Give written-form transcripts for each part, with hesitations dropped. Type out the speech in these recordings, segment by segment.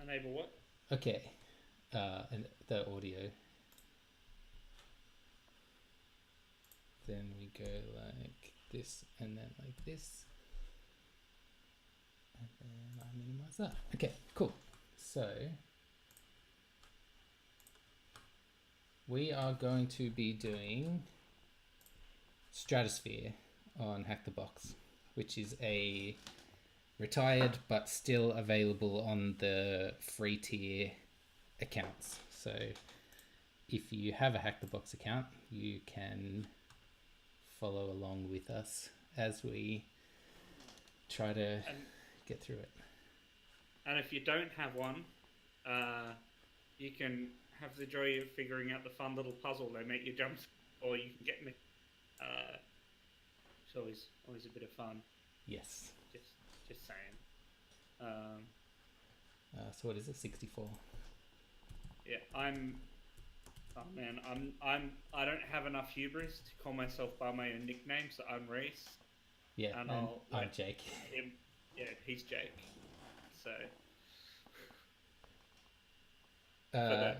Enable what? Okay. And the audio. Then we go like this and then like this. And then I minimize that. Okay, cool. So we are going to be doing Stratosphere on Hack the Box, which is a retired but still available on the free tier accounts. So if you have a Hack the Box account, you can follow along with us as we try to get through it. And if you don't have one, you can have the joy of figuring out the fun little puzzle they make you jump, or you can get me. It's always a bit of fun. Yes. Just saying. So what is it? 64. Yeah, Oh man, I don't have enough hubris to call myself by my own nickname, so I'm Reece. Yeah, and I'm Jake. He's Jake. So for the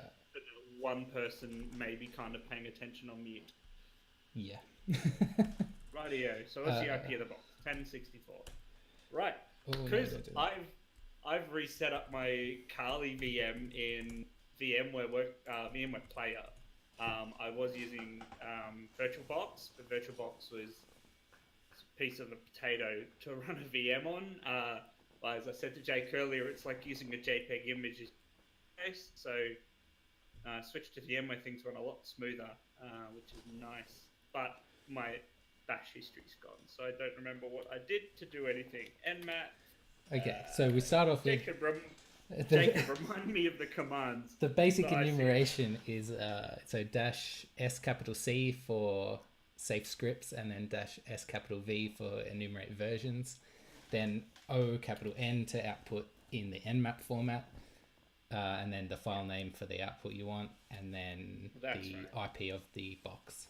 one person maybe kind of paying attention on mute. Yeah. Rightio. So what's the IP of the box? 1064. Right. Oh, Because no. I've reset up my Kali VM in VMware Player. I was using VirtualBox, but VirtualBox was a piece of a potato to run a VM on. As I said to Jake earlier, it's like using a JPEG image. So switched to VMware, things run a lot smoother, which is nice. But my bash history's gone, so I don't remember what I did to do anything. And Matt. Okay, so we start off with. Jacob, remind me of the commands. The basic enumeration is so -S for safe scripts, and then -S V for enumerate versions, then O_N to output in the Nmap format, and then the file name for the output you want, and then IP of the box.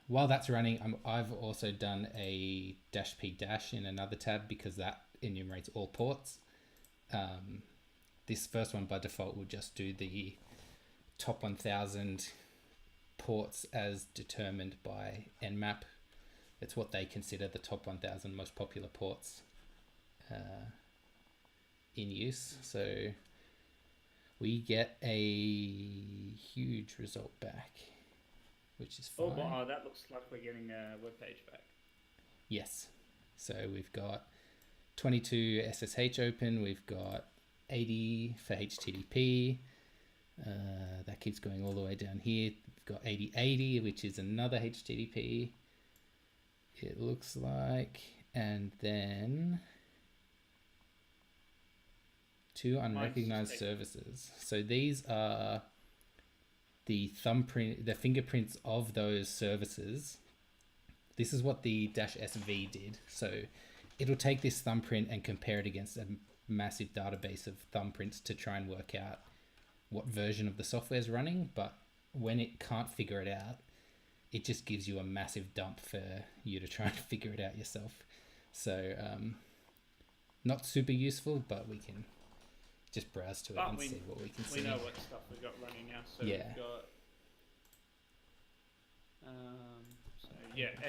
While that's running, I've also done a -P- in another tab because that enumerates all ports. This first one by default will just do the top 1000 ports as determined by Nmap. It's what they consider the top 1000 most popular ports in use. So we get a huge result back, which is fine. Oh, wow, that looks like we're getting a web page back. Yes. So we've got 22 SSH open. We've got 80 for HTTP. That keeps going all the way down here. We've got 8080, which is another HTTP. It looks like, and then 2 unrecognized services. So these are the thumbprint, the fingerprints of those services. This is what the -SV did. So it'll take this thumbprint and compare it against a massive database of thumbprints to try and work out what version of the software is running. But when it can't figure it out, it just gives you a massive dump for you to try and figure it out yourself. So not super useful, but we can just browse to it and see what we can see. We know what stuff we've got running now. So yeah. We've got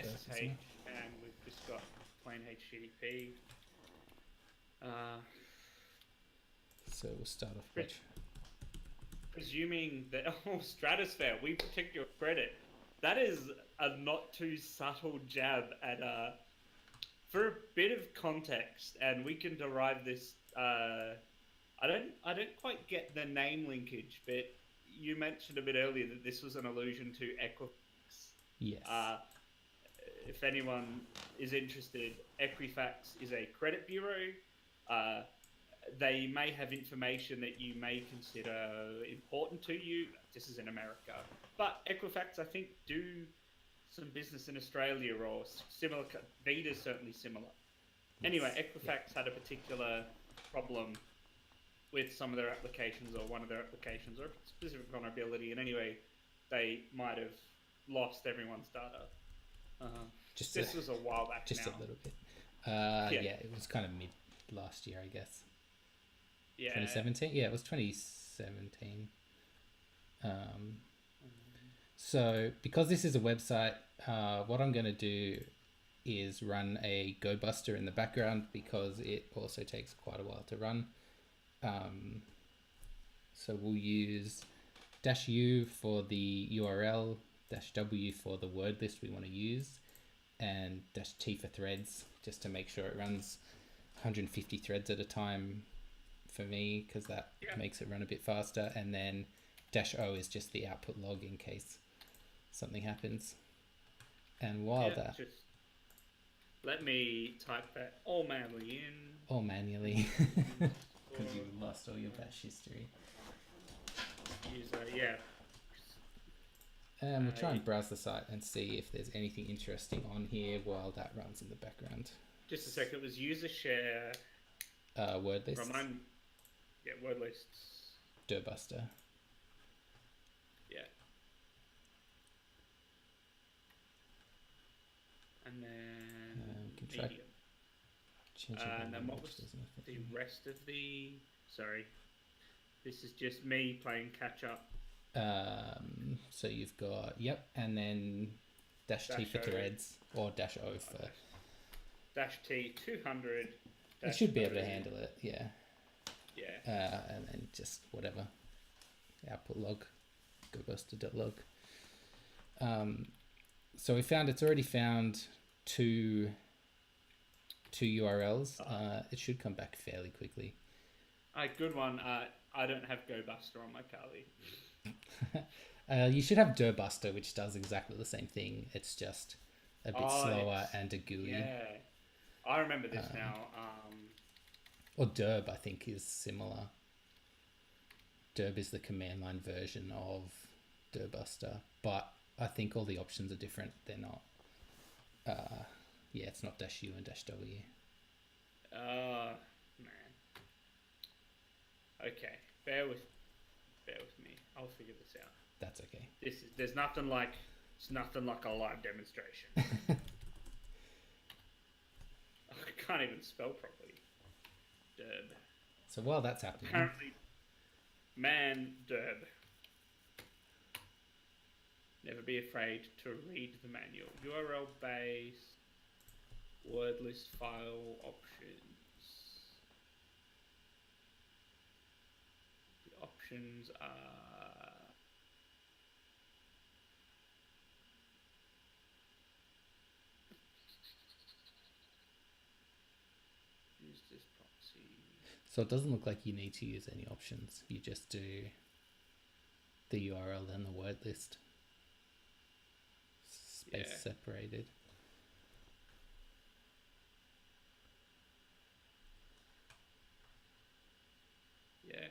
SSH, and we've just got plain HTTP. So we'll start off with presuming that Stratosphere, we protect your credit. That is a not too subtle jab at for a bit of context, and we can derive this. I don't quite get the name linkage, but you mentioned a bit earlier that this was an allusion to Equifax. Yes. If anyone is interested, Equifax is a credit bureau. They may have information that you may consider important to you. This is in America. But Equifax, I think, do some business in Australia or similar. Vita's certainly similar. Yes. Anyway, Equifax had a particular problem with some of their applications, or one of their applications, or specific vulnerability. And anyway, they might have lost everyone's data. This was a while back just now. A little bit. Yeah, it was kind of mid last year, I guess. Yeah. 2017? Yeah, it was 2017. So because this is a website, what I'm going to do is run a GoBuster in the background because it also takes quite a while to run. So we'll use -u for the URL, -w for the word list we want to use, and -t for threads, just to make sure it runs 150 threads at a time for me, because that makes it run a bit faster. And then -o is just the output log in case something happens. And while that... Just let me type that all manually in. All manually. Because you lost all your bash history. User, yeah. And we'll try and browse the site and see if there's anything interesting on here while that runs in the background. Just a second, it was user share. Word lists. Word lists. Dirbuster. Yeah. And then we can try medium. And then what was the rest of the... Sorry. This is just me playing catch up. So you've got, and then -t for threads, or -o for... -t 200. It should be able to handle it, yeah. Yeah. And then just whatever. Output log, gobuster.log. So we found it's already found two URLs. It should come back fairly quickly. Good one. I don't have GoBuster on my Kali. You should have Dirbuster, which does exactly the same thing. It's just a bit slower and a GUI. Yeah, I remember this now. Or Dirb, I think, is similar. Dirb is the command line version of Dirbuster, but I think all the options are different. They're not. It's not -u and -w. Man. Okay, bear with me. I'll figure this out. That's okay. It's nothing like a live demonstration. I can't even spell properly. Derb. So while that's happening, apparently, derb. Never be afraid to read the manual. URL base, word list file options. The options are use this proxy. So it doesn't look like you need to use any options. You just do the URL and the word list. Space separated. Yeah.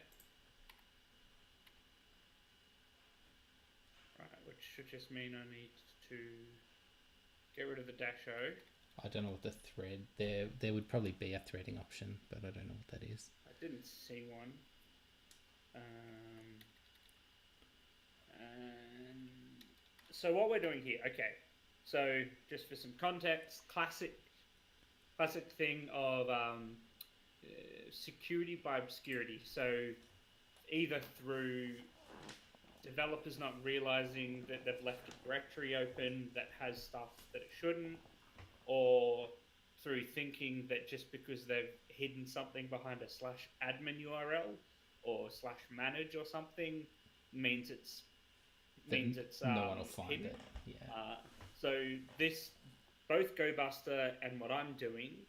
Right, which should just mean I need to get rid of the -o. I don't know what the thread... There would probably be a threading option, but I don't know what that is. I didn't see one. And so what we're doing here, okay. So just for some context, classic thing of security by obscurity. So either through developers not realizing that they've left a directory open that has stuff that it shouldn't, or through thinking that just because they've hidden something behind a /admin URL or /manage or something means it's no one will find hidden. it. Yeah. So both GoBuster and what I'm doing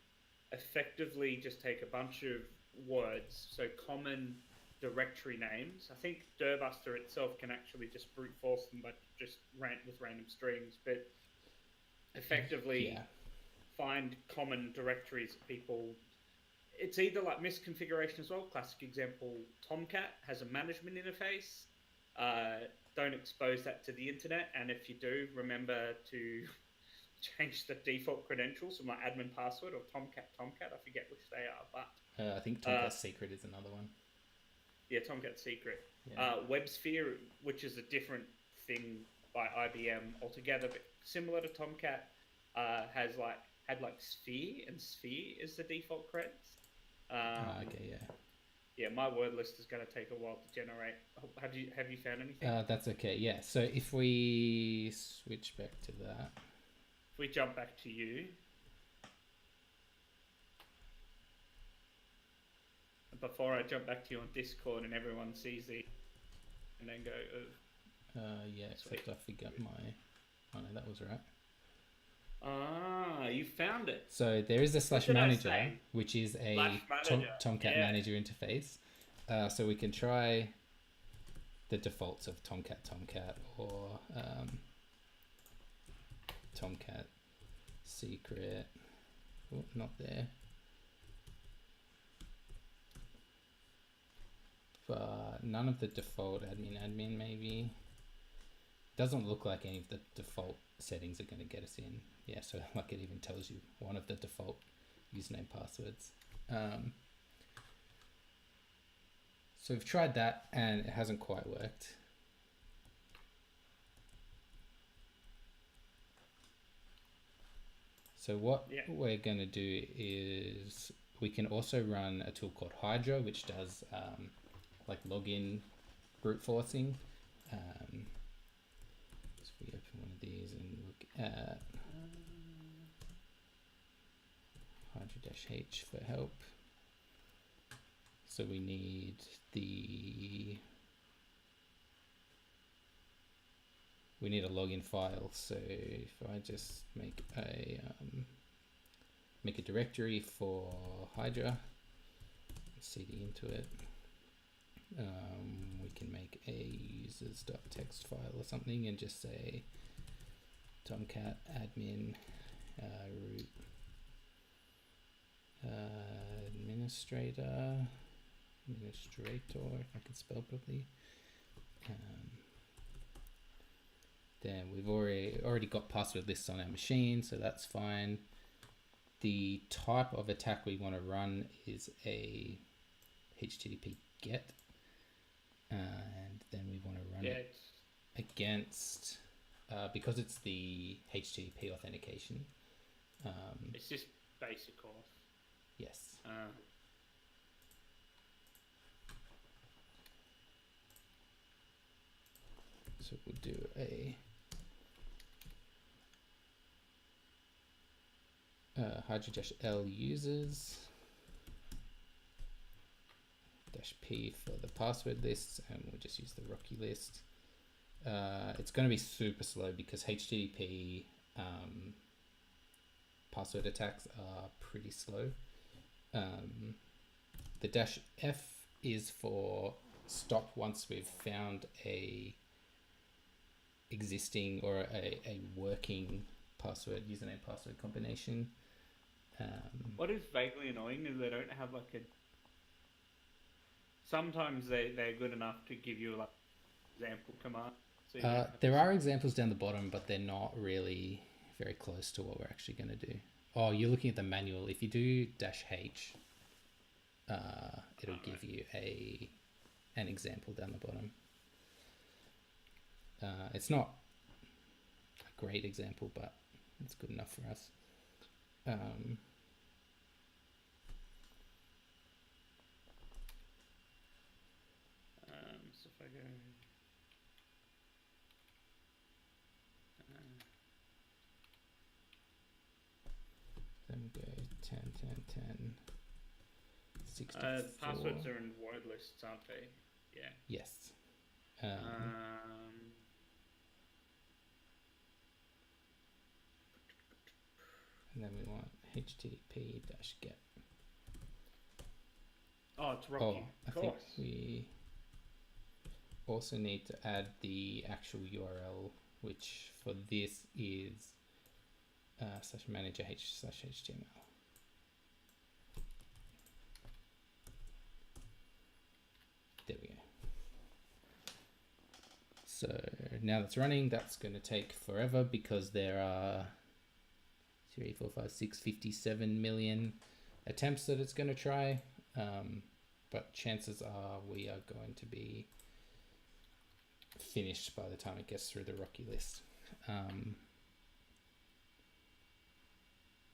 effectively just take a bunch of words, so common directory names. I think Dirbuster itself can actually just brute force them, but just with random strings. But effectively find common directories that people. It's either like misconfiguration as well. Classic example: Tomcat has a management interface. Don't expose that to the internet, and if you do, remember to change the default credentials from my admin password or Tomcat. I forget which they are, but I think Tomcat Secret is another one. Yeah, Tomcat Secret. Yeah. WebSphere, which is a different thing by IBM altogether, but similar to Tomcat, had Sphere, and Sphere is the default creds. Okay, yeah. Yeah, my word list is going to take a while to generate. Have you found anything? That's okay. Yeah. So if we switch back to that. If we jump back to you, before I jump back to you on Discord and everyone sees it, and then go. Yeah, Sweet. except I forgot my. Oh no, that was right. Ah, you found it. So there is a slash did I manager, say? which is a Manager. Tomcat Yeah. manager interface. So we can try the defaults of Tomcat or Tomcat secret. Oh, not there. But none of the default admin maybe. Doesn't look like any of the default settings are going to get us in. Yeah, so like it even tells you one of the default username passwords. So we've tried that and it hasn't quite worked. So what we're going to do is we can also run a tool called Hydra, which does like login brute forcing. So we open one of these and look at Hydra-H for help. So we need a login file. So if I just make a directory for Hydra, cd into it, we can make a users.txt file or something and just say tomcat admin root administrator, if I can spell properly. Then we've already got password lists on our machine, so that's fine. The type of attack we want to run is a HTTP GET, and then we want to run it against, because it's the HTTP authentication. It's just basic auth. Yes. So we'll do a Hydra-L users -p for the password lists, and we'll just use the Rocky list. It's going to be super slow because HTTP password attacks are pretty slow. The -f is for stop once we've found a existing or a working username password combination. What is vaguely annoying is they don't have like a. Sometimes they're good enough to give you like example command. So there are examples down the bottom, but they're not really very close to what we're actually going to do. Oh, you're looking at the manual. If you do -h, it'll give you an example down the bottom. It's not a great example, but it's good enough for us. So if I go. Then we go 10, 10, 10, 64. Passwords are in word lists, aren't they? Yeah. Yes. And then we want HTTP-get. Oh, it's Rocky. I think we also need to add the actual URL, which for this is /manager/html. There we go. So now that's running, that's going to take forever because there are 3, 4, 5, 6, 57 million attempts that it's going to try. But chances are we are going to be finished by the time it gets through the Rocky list.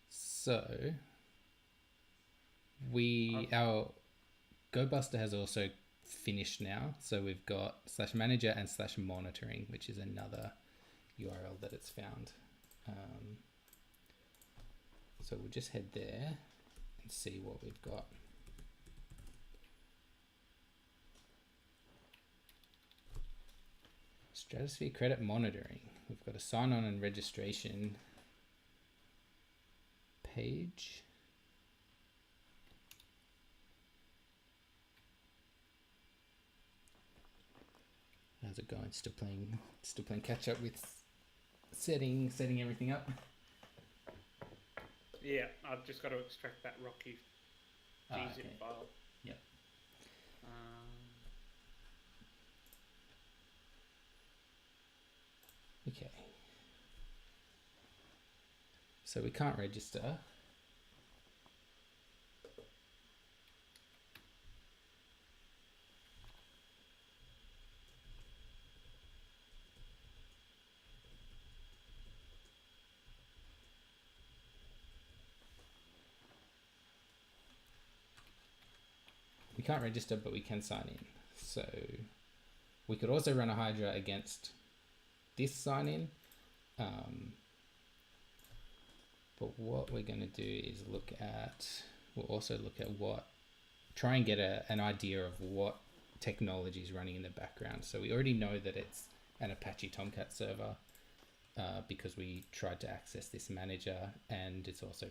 So our GoBuster has also finished now, so we've got /manager and /monitoring, which is another URL that it's found. So we'll just head there and see what we've got. Stratosphere credit monitoring. We've got a sign on and registration page. How's it going? Still playing catch up with setting everything up. Yeah, I've just got to extract that Rocky gzip okay. file. Yep. Okay. So we can't register. We can't register, but we can sign in. So we could also run a Hydra against this sign in. But what we're going to do is we'll also look at try and get an idea of what technology is running in the background. So we already know that it's an Apache Tomcat server because we tried to access this manager, and it's also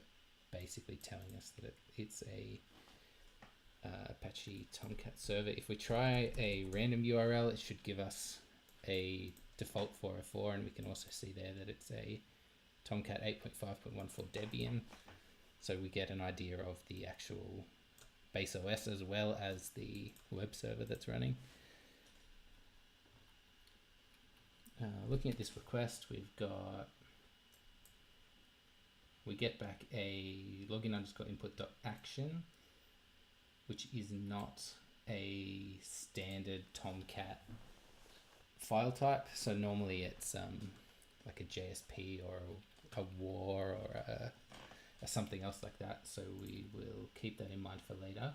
basically telling us that it's a Apache Tomcat server. If we try a random URL, it should give us a default 404, and we can also see there that it's a Tomcat 8.5.14 Debian. So we get an idea of the actual base OS as well as the web server that's running. Looking at this request, we get back a login_input.action, which is not a standard Tomcat file type. So normally it's like a JSP or a WAR or a something else like that. So we will keep that in mind for later.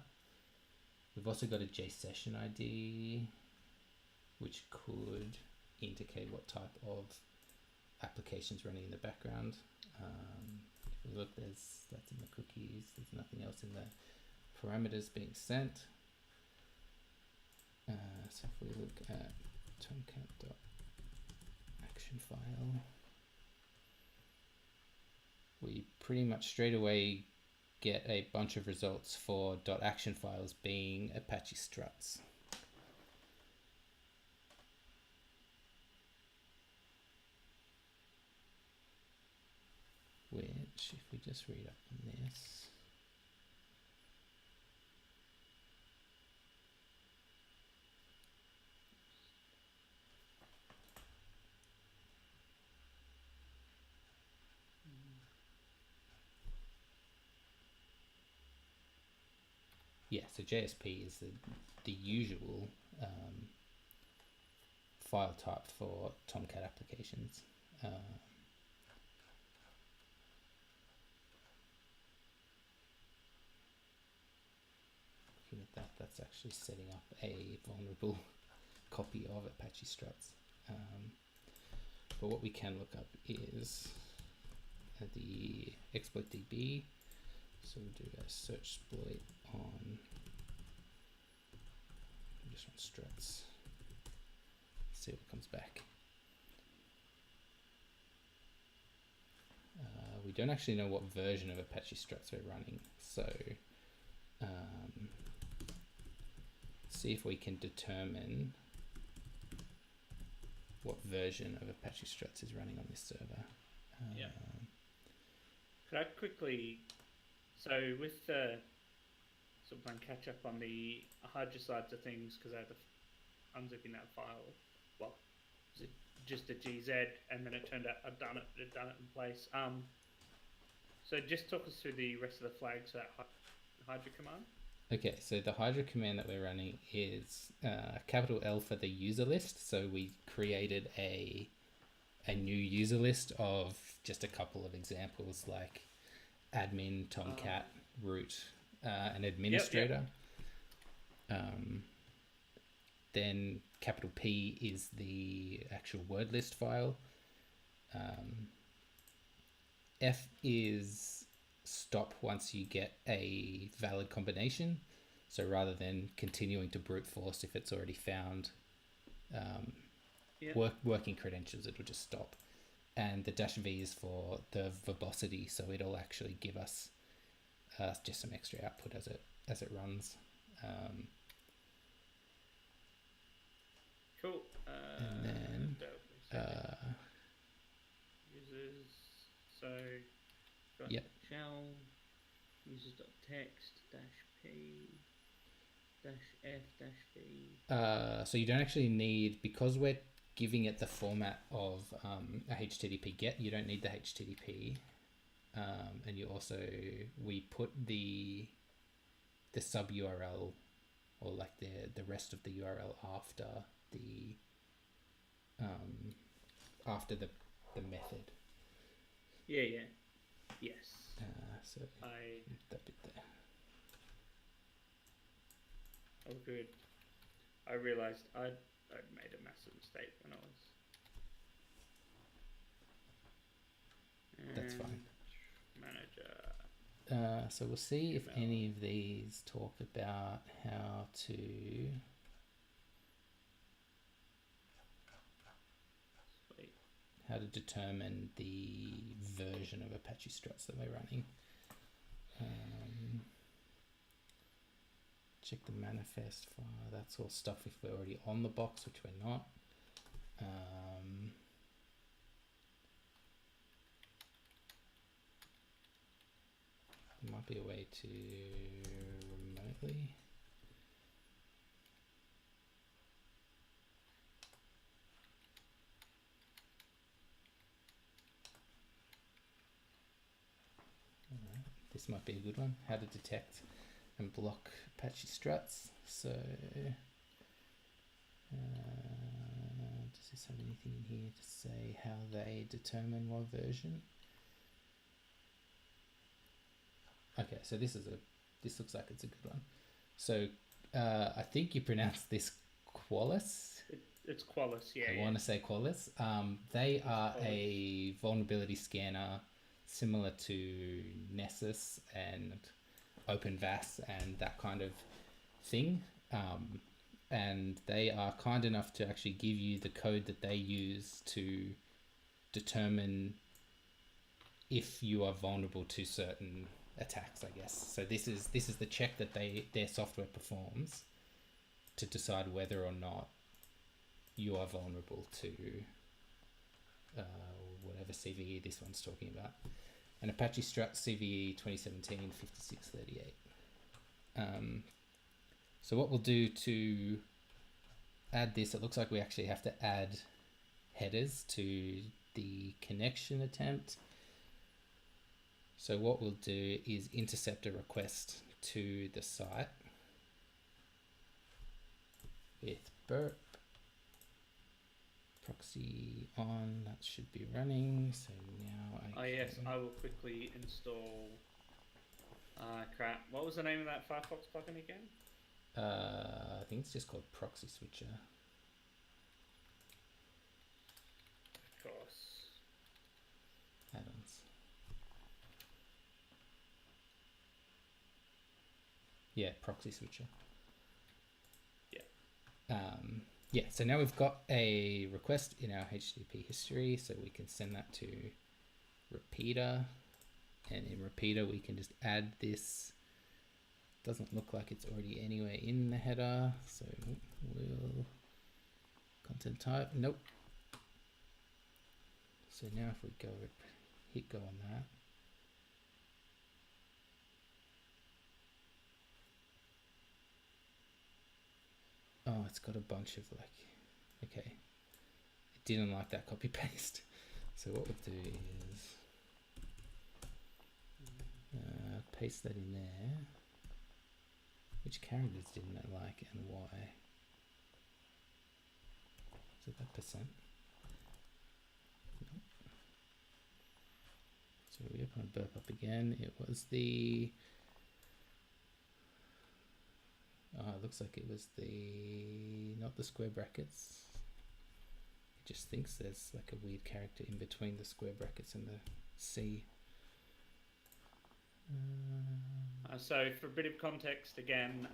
We've also got a JSession ID, which could indicate what type of applications running in the background. If we look, that's in the cookies. There's nothing else in the parameters being sent. So if we look at tomcat.action file, we pretty much straight away get a bunch of results for .action files being Apache struts. Which, if we just read up on this, yeah, so JSP is the usual file type for Tomcat applications. Looking at that, that's actually setting up a vulnerable copy of Apache struts. But what we can look up is the exploit DB. So we'll do a search exploit on just run struts. See what comes back. We don't actually know what version of Apache struts we're running, so see if we can determine what version of Apache struts is running on this server. Yeah. Could I quickly, so with the sort of playing catch up on the Hydra sides of things, because I had to unzipping that file, well, was it just a GZ, and then it turned out it had done it in place. So just talk us through the rest of the flags for that Hydra command. Okay, so the Hydra command that we're running is capital L for the user list. So we created a new user list of just a couple of examples like admin, Tomcat, root, an administrator. Then capital P is the actual word list file. F is stop once you get a valid combination. So rather than continuing to brute force if it's already found working credentials, it'll just stop. And the -V is for the verbosity, so it'll actually give us just some extra output as it runs. Cool. And then users. So got shell users.text -p -f -v. So you don't actually need, because we're giving it the format of a HTTP GET, you don't need the HTTP. And you also, we put the sub URL or like the rest of the URL after the method. Yeah. Yes. So that bit there. Oh, good. I realised I'd made a massive mistake when I was. That's fine. Manager. So we'll see if any of these talk about how to. Sweet. How to determine the version of Apache struts that we're running. Check the manifest file. That's all stuff if we're already on the box, which we're not. There might be a way to remotely. Alright, this might be a good one. How to detect and block Apache struts. So does this have anything in here to say how they determine what version? Okay, so this looks like it's a good one. So I think you pronounce this Qualys. It's Qualys, yeah. I want to say Qualys. They are a vulnerability scanner similar to Nessus and OpenVAS and that kind of thing. And they are kind enough to actually give you the code that they use to determine if you are vulnerable to certain attacks, I guess. So this is the check that their software performs to decide whether or not you are vulnerable to whatever CVE this one's talking about. An Apache Strut CVE 2017-5638. So what we'll do to add this, it looks like we actually have to add headers to the connection attempt. So what we'll do is intercept a request to the site with burp. Proxy on, that should be running. So now I will quickly install crap. What was the name of that Firefox plugin again? I think it's just called Proxy Switcher. Of course. Add-ons. Yeah, Proxy Switcher. Yeah. So now we've got a request in our HTTP history, so we can send that to repeater, and in repeater we can just add this. Doesn't look like it's already anywhere in the header, so we'll content type. Nope. So now if we go hit go on that. Oh, it's got a bunch of okay. It didn't like that copy paste. So what we'll do is paste that in there. Which characters didn't it like and why? Is it that percent? Nope. So we open a burp up again. It was the It looks like it was not the square brackets. It just thinks there's like a weird character in between the square brackets and the C. So for a bit of context again,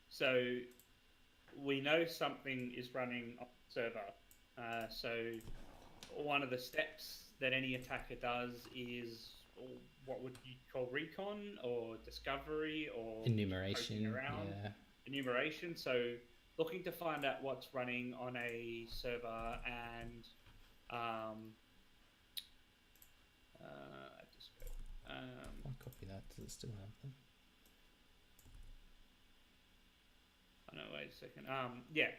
so we know something is running on the server. So one of the steps that any attacker does is what would you call recon or discovery or enumeration. Yeah. Enumeration. So looking to find out what's running on a server and I'll copy that. Does it still have them? Oh no, wait a second. Yeah,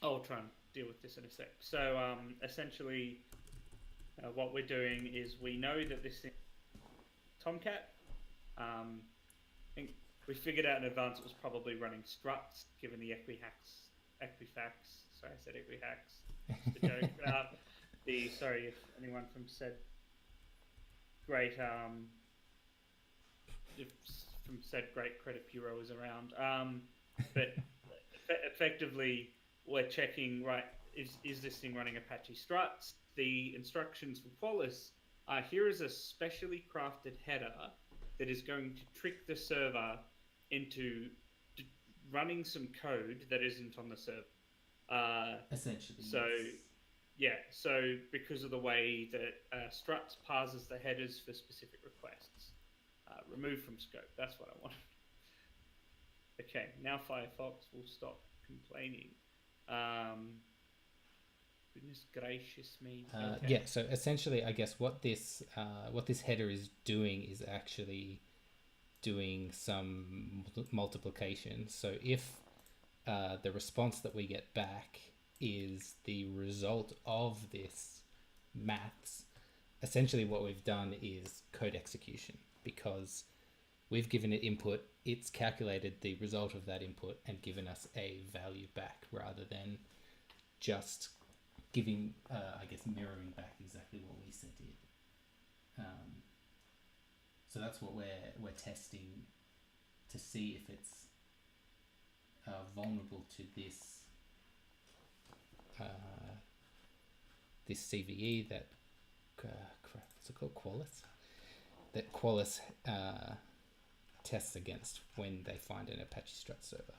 I'll try and deal with this in a sec. So essentially, what we're doing is we know that this thing, Tomcat. I think we figured out in advance it was probably running struts, given the Equifax. Sorry, I said Equifax. Just a joke. Sorry if anyone from said great credit bureau is around. But effectively, we're checking, right, is this thing running Apache struts? The instructions for Qualys are, here is a specially crafted header that is going to trick the server into running some code that isn't on the server. Essentially. So, yeah, so because of the way that struts parses the headers for specific requests. Remove from scope, that's what I want. Okay, now Firefox will stop complaining. Goodness gracious me. Okay. Yeah, so essentially, I guess what this header is doing is actually doing some multiplication. So if the response that we get back is the result of this maths, essentially what we've done is code execution, because we've given it input, it's calculated the result of that input and given us a value back, rather than just giving, I guess, mirroring back exactly what we sent it. So that's what we're testing to see if it's vulnerable to this this CVE that what's it called, Qualys? That Qualys tests against when they find an Apache Strut server.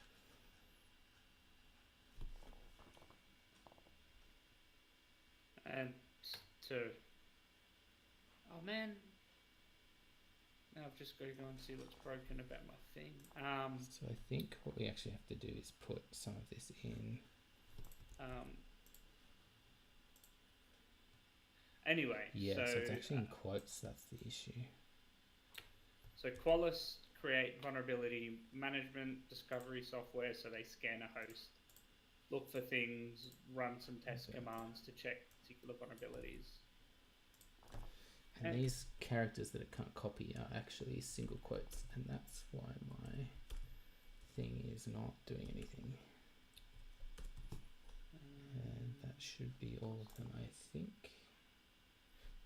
And oh man, now I've just got to go and see what's broken about my thing. So I think what we actually have to do is put some of this in. Anyway, yeah, so it's actually in quotes. That's the issue. So Qualys create vulnerability management discovery software, so they scan a host, look for things, run some test commands to check particular vulnerabilities. And these characters that it can't copy are actually single quotes, and that's why my thing is not doing anything. And that should be all of them, I think.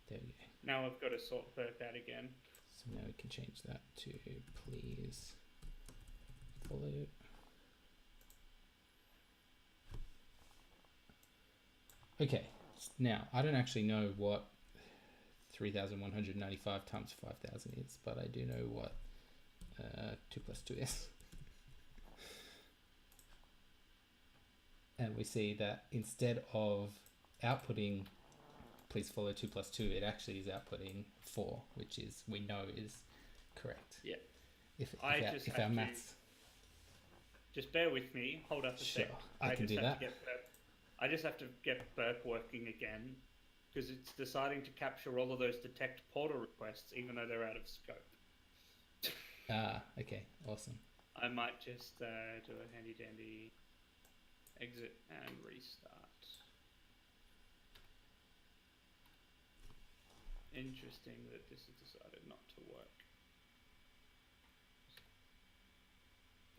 There we go. Now I've got to sort burp out again. So now we can change that to please follow. Okay, now I don't actually know what 3,195 times 5,000 is, but I do know what 2 plus 2 is. And we see that instead of outputting please follow 2 plus 2, it actually is outputting 4, which is, we know is correct. Yeah. If our maths... Just bear with me, hold up a sec. I can do that. I just have to get burp working again, because it's deciding to capture all of those detect portal requests, even though they're out of scope. Okay, awesome. I might just do a handy dandy exit and restart. Interesting that this has decided not to work.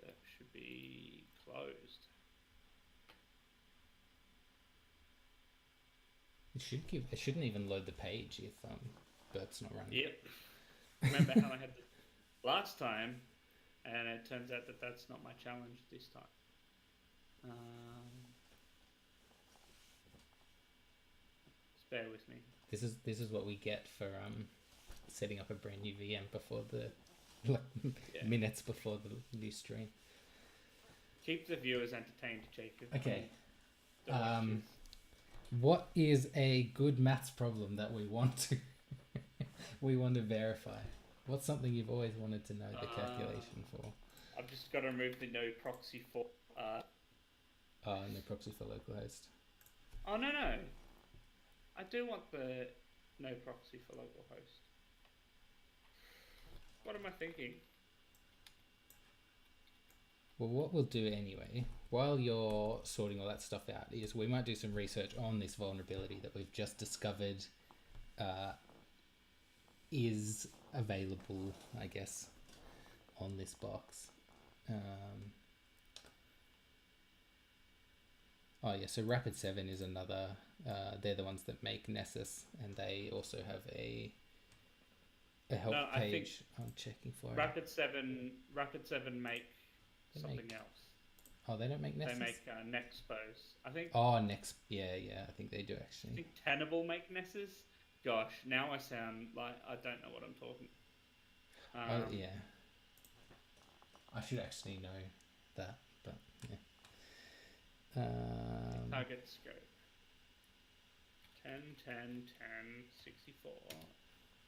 That should be closed. It shouldn't even load the page if burp's not running. Yep. Remember how I had last time and it turns out that that's not my challenge this time. Just bear with me. This is what we get for setting up a brand new VM before the minutes before the new stream. Keep the viewers entertained, Jacob. Okay. What is a good maths problem that we want to verify? What's something you've always wanted to know the calculation for? I've just got to remove the no proxy for. No proxy for localhost. Oh no! I do want the no proxy for localhost. What am I thinking? Well, what we'll do anyway, while you're sorting all that stuff out, is we might do some research on this vulnerability that we've just discovered is available, I guess, on this box. Oh yeah, so Rapid7 is another, they're the ones that make Nessus, and they also have a help page I'm checking for. Rapid7 make something else. Oh, they don't make Nessus? They make Nexpose, I think. Oh, yeah, I think they do actually. I think Tenable make Nessus. Gosh, now I sound like I don't know what I'm talking. Oh yeah. I should actually know that, but yeah. Target scope. 10, 10, 10, 64.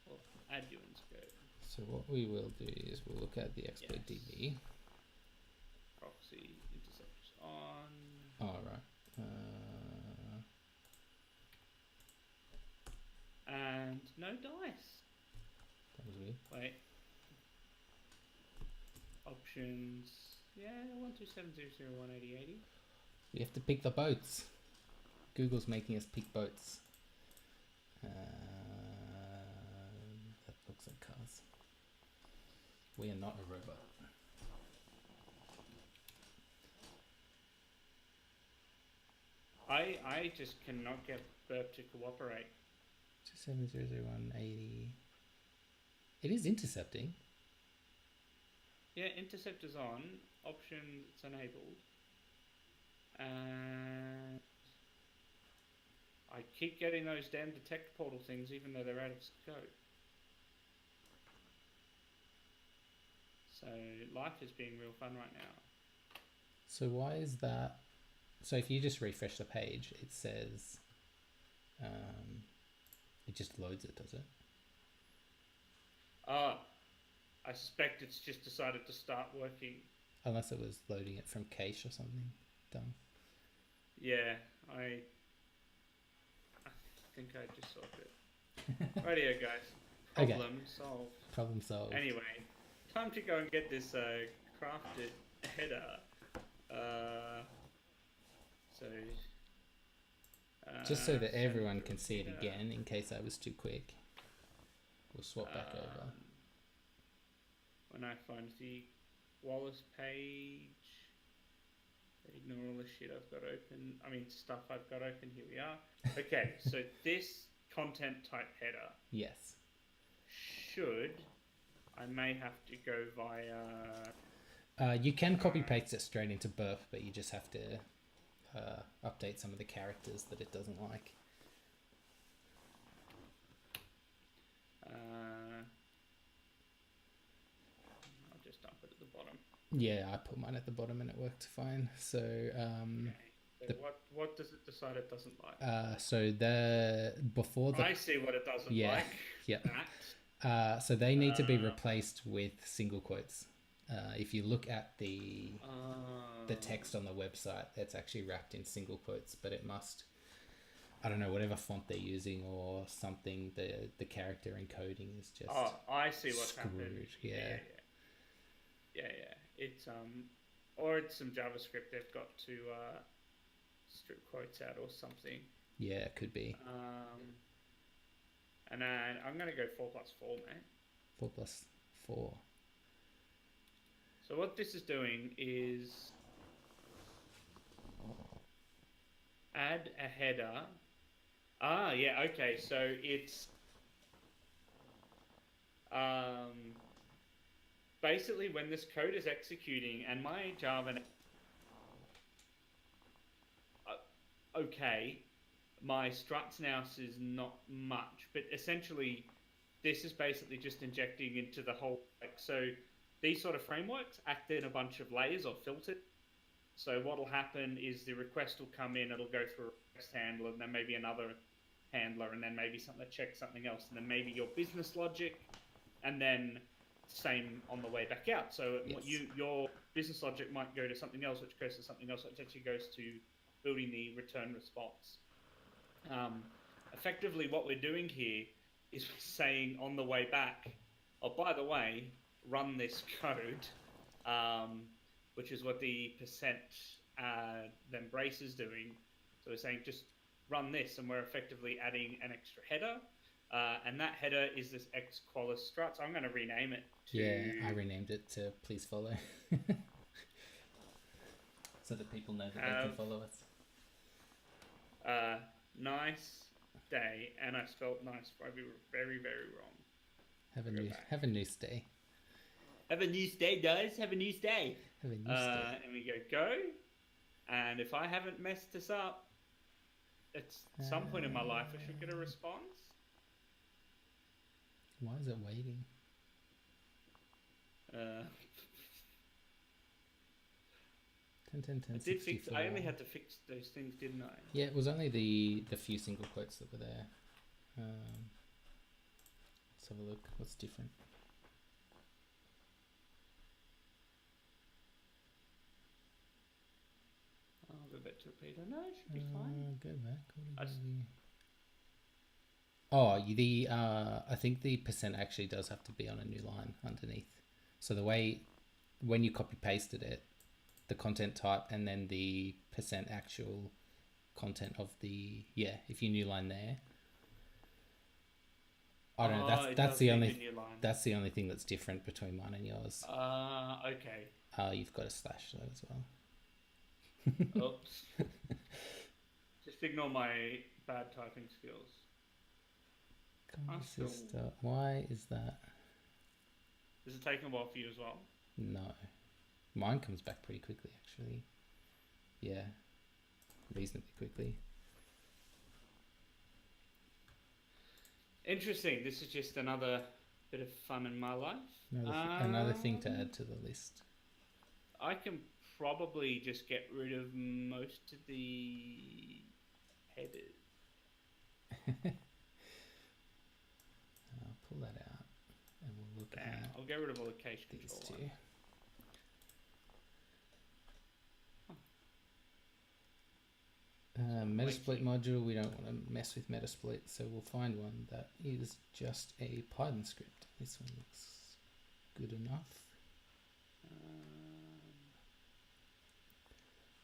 Well, adjuvant scope. So what we will do is we'll look at the exploit DB. Proxy interceptors on. Oh, right. And no dice. That was weird. Wait. Options. Yeah, 127001880. We have to pick the boats. Google's making us pick boats. That looks like cars. We are not a robot. I just cannot get Burp to cooperate. 2700180. It is intercepting. Yeah, interceptor's on. Options, it's enabled. And I keep getting those damn detect portal things even though they're out of scope. So life is being real fun right now. So why is that? So if you just refresh the page, it says, it just loads it, does it? I suspect it's just decided to start working. Unless it was loading it from cache or something. Dumb. Yeah, I think I just solved it. Rightio, guys. Problem solved. Problem solved. Anyway, time to go and get this crafted header. Just so that everyone can see it again, in case I was too quick, we'll swap back over. When I find the Wallace page, ignore all the shit I've got open. I mean, stuff I've got open. Here we are. Okay, so this content type header. Yes. I may have to go via. You can copy paste it straight into Burp, but you just have to update some of the characters that it doesn't like. I'll just dump it at the bottom. Yeah, I put mine at the bottom and it worked fine. So, okay. So what does it decide it doesn't like? So I see what it doesn't like. Yeah. So they need to be replaced with single quotes. If you look at the text on the website, it's actually wrapped in single quotes, but it must, I don't know, whatever font they're using or something, the character encoding is just I see what's screwed. happened. Yeah. It's or it's some JavaScript they've got to strip quotes out or something. Yeah, it could be. And then I'm gonna go 4+4, mate. 4+4. So what this is doing is add a header. Yeah, okay, so it's basically when this code is executing and my Java, okay, my struts now is not much, but essentially this is basically just injecting into the whole, so these sort of frameworks act in a bunch of layers or filters. So what will happen is the request will come in, it'll go through a request handler, and then maybe another handler, and then maybe something that checks something else, and then maybe your business logic, and then same on the way back out. So Yes. your business logic might go to something else, which goes to something else, which actually goes to building the return response. Effectively, what we're doing here is saying on the way back, oh, by the way, run this code, which is what the percent then brace is doing. So we're saying just run this, and we're effectively adding an extra header, and that header is this x qualis struts. I'm going to rename it to... Yeah, I renamed it to please follow. So that people know that they can follow us. Nice day, and I spelled nice probably very, very wrong. Have a new stay. Have a new stay, guys. Have a new stay. Have a new stay. And we go, and if I haven't messed this up, at some point in my life I should get a response. Why is it waiting? I only had to fix those things, didn't I? Yeah, it was only the few single quotes that were there. Let's have a look. What's different? I'll go back to repeater. No, it should be fine. Go back. I think the percent actually does have to be on a new line underneath. So the way when you copy pasted it, the content type and then the percent actual content of the if you new line there. I don't know. That's the only thing that's different between mine and yours. Okay. You've got a slash though as well. Oops. Just ignore my bad typing skills. Why is that? Is it taking a while for you as well? No. Mine comes back pretty quickly, actually. Yeah. Reasonably quickly. Interesting. This is just another bit of fun in my life. Another thing to add to the list. I can probably just get rid of most of the headers. I'll pull that out and we'll look at... I'll get rid of all the cache control. These two. Metasploit module, we don't want to mess with Metasploit, so we'll find one that is just a Python script. This one looks good enough.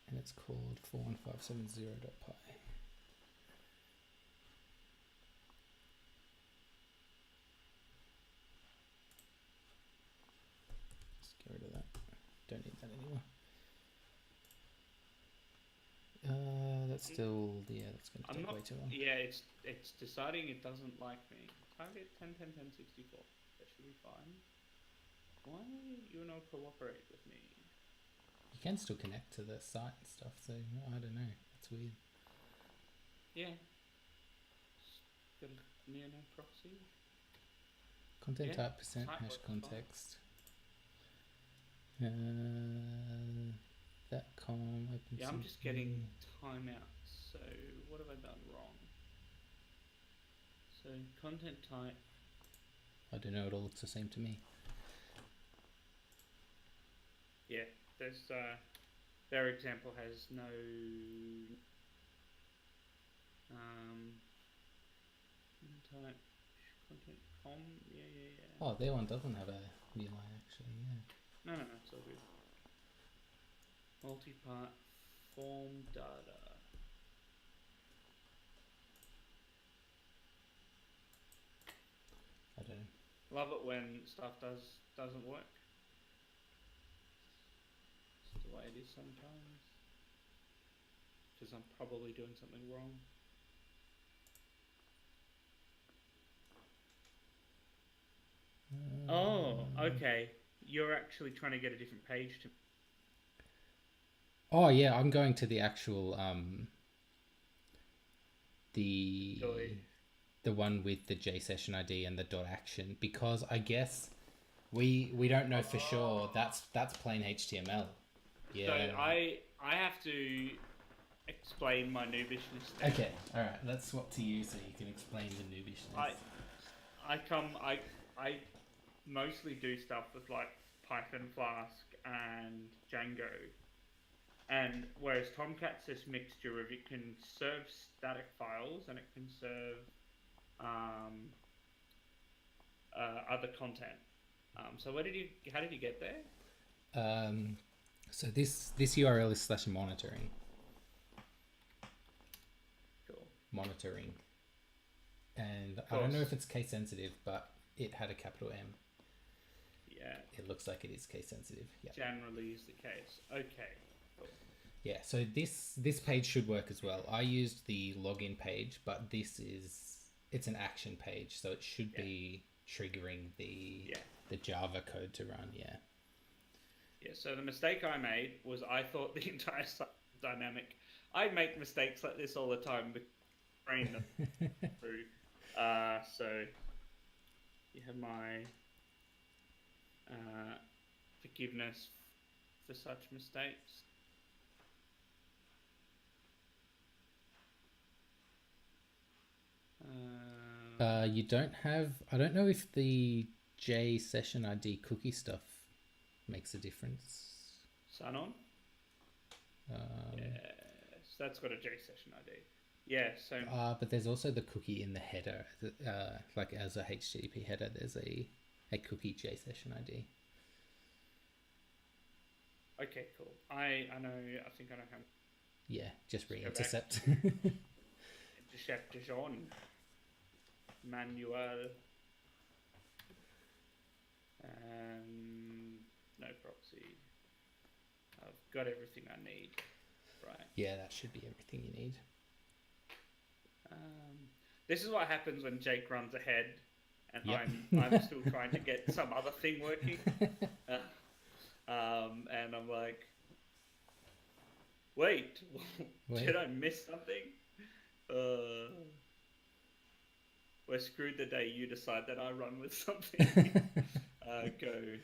And it's called 41570.py. Just get rid of that. Don't need that anymore. That's still, that's going to take way too long. Yeah, it's deciding it doesn't like me. Target 10.10.10.64. That should be fine. Why you not cooperate with me? You can still connect to the site and stuff, so I don't know. It's weird. Yeah. Got a neonode proxy. Content type percent hash context. That com open. Yeah, I'm just getting timeouts. So what have I done wrong? So content type. I don't know. It all looks the same to me. Yeah, there's their example has no type content com. Yeah. Oh, their one doesn't have a new line actually. Yeah. No, it's all good. Multi-part form data. I don't know. Love it when stuff doesn't work. It's the way it is sometimes. Because I'm probably doing something wrong. Oh, okay. you're actually trying to get a different page to. Oh yeah, I'm going to the actual Joy. the one with the JSession ID and the dot action, because I guess we don't know for sure. That's plain HTML. Yeah. So I have to explain my noobishness. Now. Okay. All right. Let's swap to you so you can explain the noobishness. I mostly do stuff with like Python Flask and Django. And whereas Tomcat's this mixture of it can serve static files and it can serve other content. So how did you get there? So this URL is /monitoring. Cool. Monitoring. And I don't know if it's case sensitive, but it had a capital M. Yeah. It looks like it is case sensitive. Yeah. Generally is the case. Okay. Cool. Yeah, so this page should work as well. I used the login page, but it's an action page, so it should be triggering the Java code to run. Yeah. Yeah. So the mistake I made was I thought the entire site was dynamic. I make mistakes like this all the time, but brain them through. So you have my forgiveness for such mistakes. You don't have. I don't know if the JSession ID cookie stuff makes a difference. Sign on. Yes, that's got a JSession ID. Yeah. So. But there's also the cookie in the header. Like as a HTTP header, there's a cookie JSession ID. Okay, cool. I know. I think I know how. Yeah, just re-intercept. Interception. Manual. No proxy. I've got everything I need. Right. Yeah, that should be everything you need. This is what happens when Jake runs ahead, and Yep. I'm still trying to get some other thing working. And I'm like, wait, did I miss something? We're screwed the day you decide that I run with something. Go.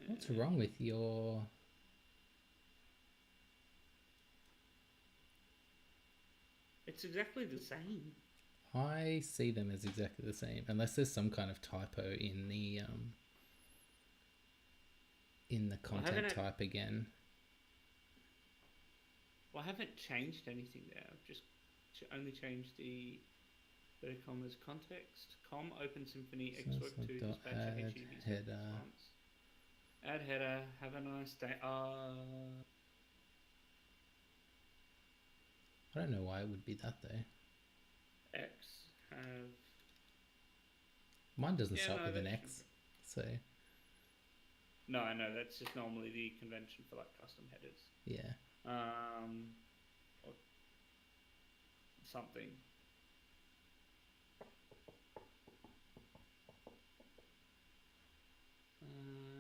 What's wrong with your... It's exactly the same. I see them as exactly the same, unless there's some kind of typo in the content type again. Well, I haven't changed anything there. I've just only changed the commas context. Com open symphony xwork 2 dispatcher HTB header. Add header. Have a nice day. I don't know why it would be that though. X have. Mine doesn't start with an X, so. No, I know that's just normally the convention for like custom headers. Yeah. Or something.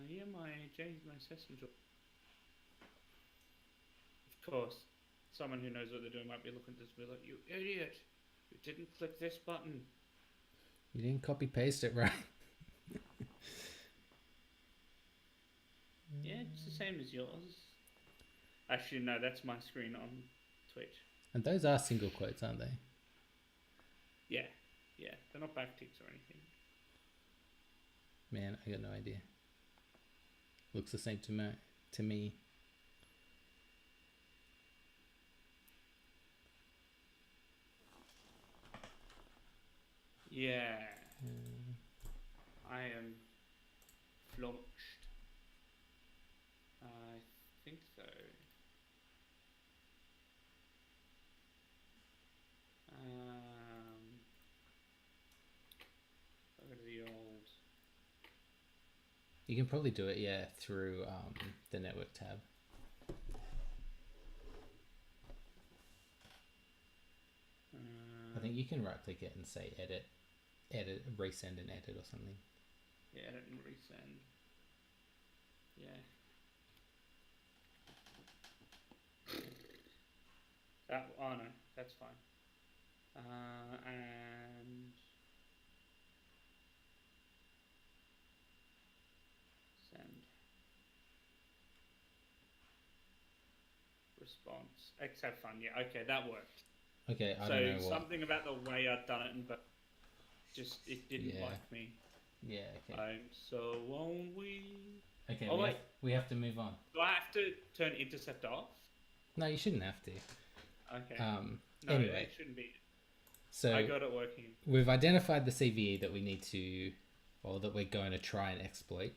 Yeah, my session job. Of course, someone who knows what they're doing might be looking at this and be like, "You idiot! You didn't click this button. You didn't copy paste it right." Yeah, it's the same as yours. Actually, no, that's my screen on Twitch. And those are single quotes, aren't they? Yeah, they're not backticks or anything. Man, I got no idea. Looks the same to me. Yeah. I am flunked. I think so. Go to the old. You can probably do it, yeah, through the network tab. can right click it and say edit, resend and edit or something. Yeah, edit and resend. Yeah. Oh no, that's fine. And send. Response. X have fun. Yeah, okay, that worked. Okay, I So don't know what. something about the way I'd done it, but just it didn't like me. Yeah. Okay. I'm so lonely. Okay. Oh wait, we have to move on. do I have to turn intercept off? No, you shouldn't have to. Okay. No, Anyway, it shouldn't be. so I got it working. we've identified the CVE that we need to, or that we're going to try and exploit.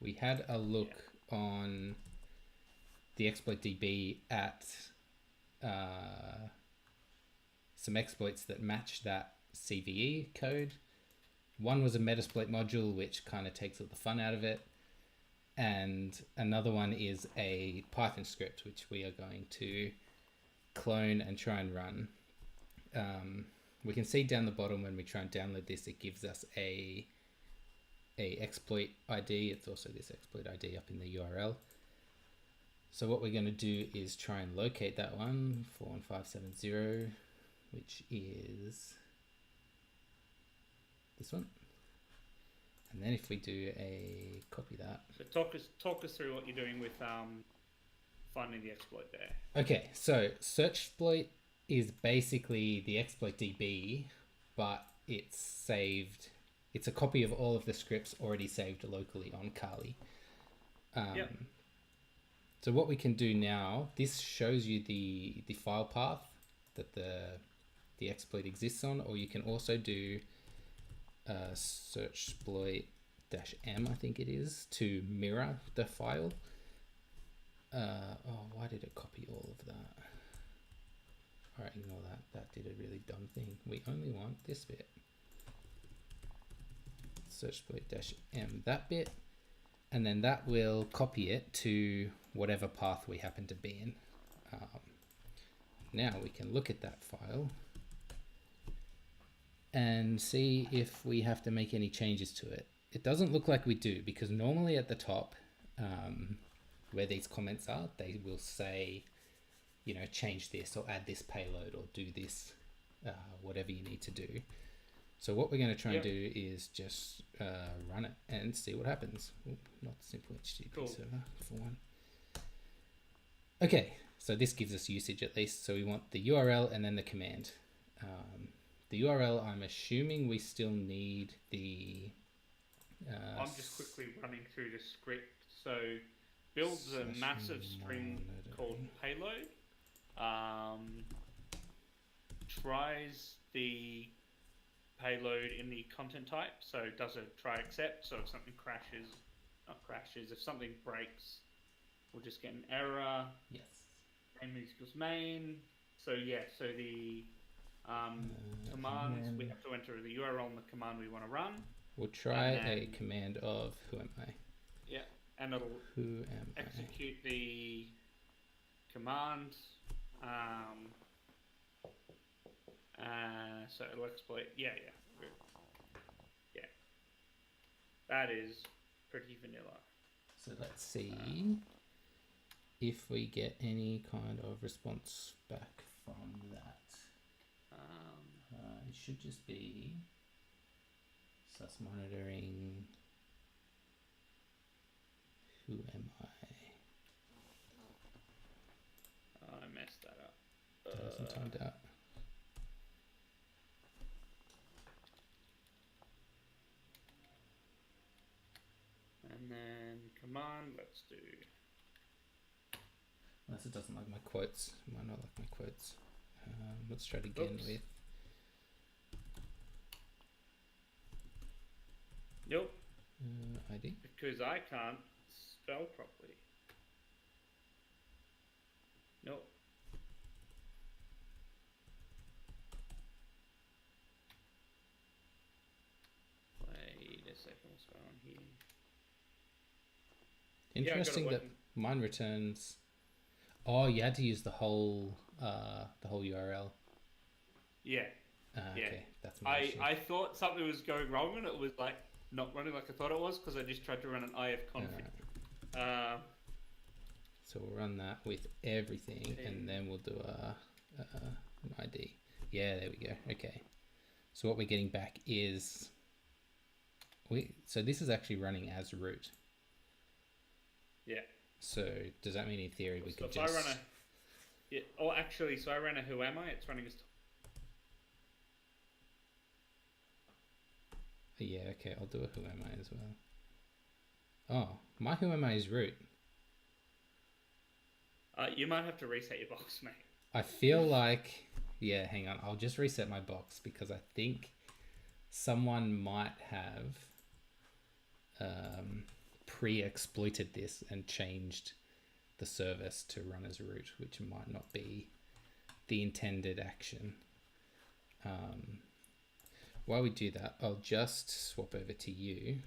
We had a look on the exploit DB at some exploits that match that CVE code. One was a Metasploit module, which kind of takes all the fun out of it. And another one is a Python script, which we are going to clone and try and run. We can see down the bottom when we try and download this, it gives us a exploit ID. It's also this exploit ID up in the URL. So what we're going to do is try and locate that one, 41570, which is this one. And then if we do a copy that. So talk us through what you're doing with finding the exploit there. Okay, so search exploit is basically the exploit DB, but it's saved. It's a copy of all of the scripts already saved locally on Kali. So what we can do now, this shows you the file path that the exploit exists on, or you can also do search exploit -m, I think it is, to mirror the file. Why did it copy all of that? All right, ignore that. That did a really dumb thing. We only want this bit. Search exploit -m, that bit, and then that will copy it to whatever path we happen to be in. Now we can look at that file and see if we have to make any changes to it. It doesn't look like we do, because normally at the top, where these comments are, they will say, you know, change this or add this payload or do this, whatever you need to do. So what we're going to try and do is just run it and see what happens. Ooh, not simple HTTP server for one. Okay, so this gives us usage at least. So we want the URL and then the command. The URL, I'm assuming we still need the... I'm just quickly running through the script. So builds a massive string called payload. Tries the payload in the content type. So does a try except. So if something crashes, if something breaks, we'll just get an error. Yes. Main equals main. So yeah, so the commands, we have to enter the URL and the command we want to run. We'll try a command of who am I? Yeah, and it'll execute the command. So it'll exploit. Yeah. That is pretty vanilla. So let's see if we get any kind of response back from that. It should just be sus monitoring who am I. I messed that up. Hasn't turned out. And then command, let's do. Unless it doesn't like my quotes. It might not like my quotes. Let's try it again with. Nope. ID. Because I can't spell properly. Nope. Wait a second, what's going on here? Interesting that mine returns. Oh, you had to use the whole URL. Yeah, yeah. Okay, that's my issue. I thought something was going wrong and it was like not running like I thought it was because I just tried to run an IF config. So we'll run that with everything, and then we'll do an ID. Yeah, there we go. Okay. So what we're getting back is so this is actually running as root. Yeah. So does that mean in theory we could if just... I run a... Yeah, oh, actually, so I ran a who am I? It's running as... Yeah, okay, I'll do a who am I as well. Oh, my who am I is root. You might have to reset your box, mate. I feel like... Yeah, hang on. I'll just reset my box because I think someone might have pre-exploited this and changed the service to run as root, which might not be the intended action. While we do that, I'll just swap over to you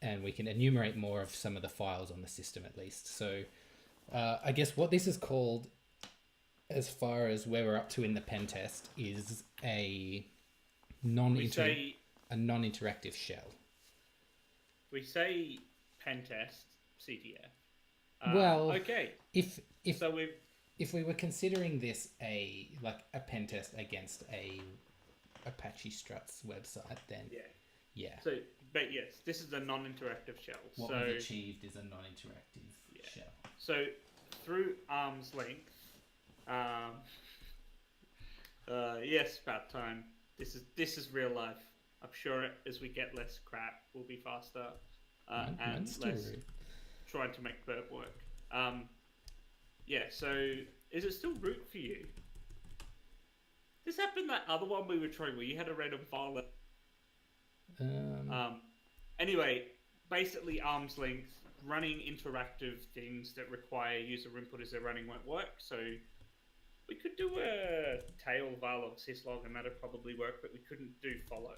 and we can enumerate more of some of the files on the system at least. So I guess what this is called, as far as where we're up to in the pen test, is a non-interactive shell. We say pen test CTF. Well, okay. If we were considering this a pen test against a Apache Struts website, then yeah. So, but yes, this is a non-interactive shell. What we've achieved is a non-interactive shell. So through arm's length, yes, about time. This is real life. I'm sure as we get less crap, we'll be faster and less trying to make burp work. Yeah. So is it still root for you? This happened that other one we were trying where you had a random file. Anyway, basically arm's length, running interactive things that require user input as they're running won't work. So we could do a tail varlog syslog and that'd probably work, but we couldn't do follow.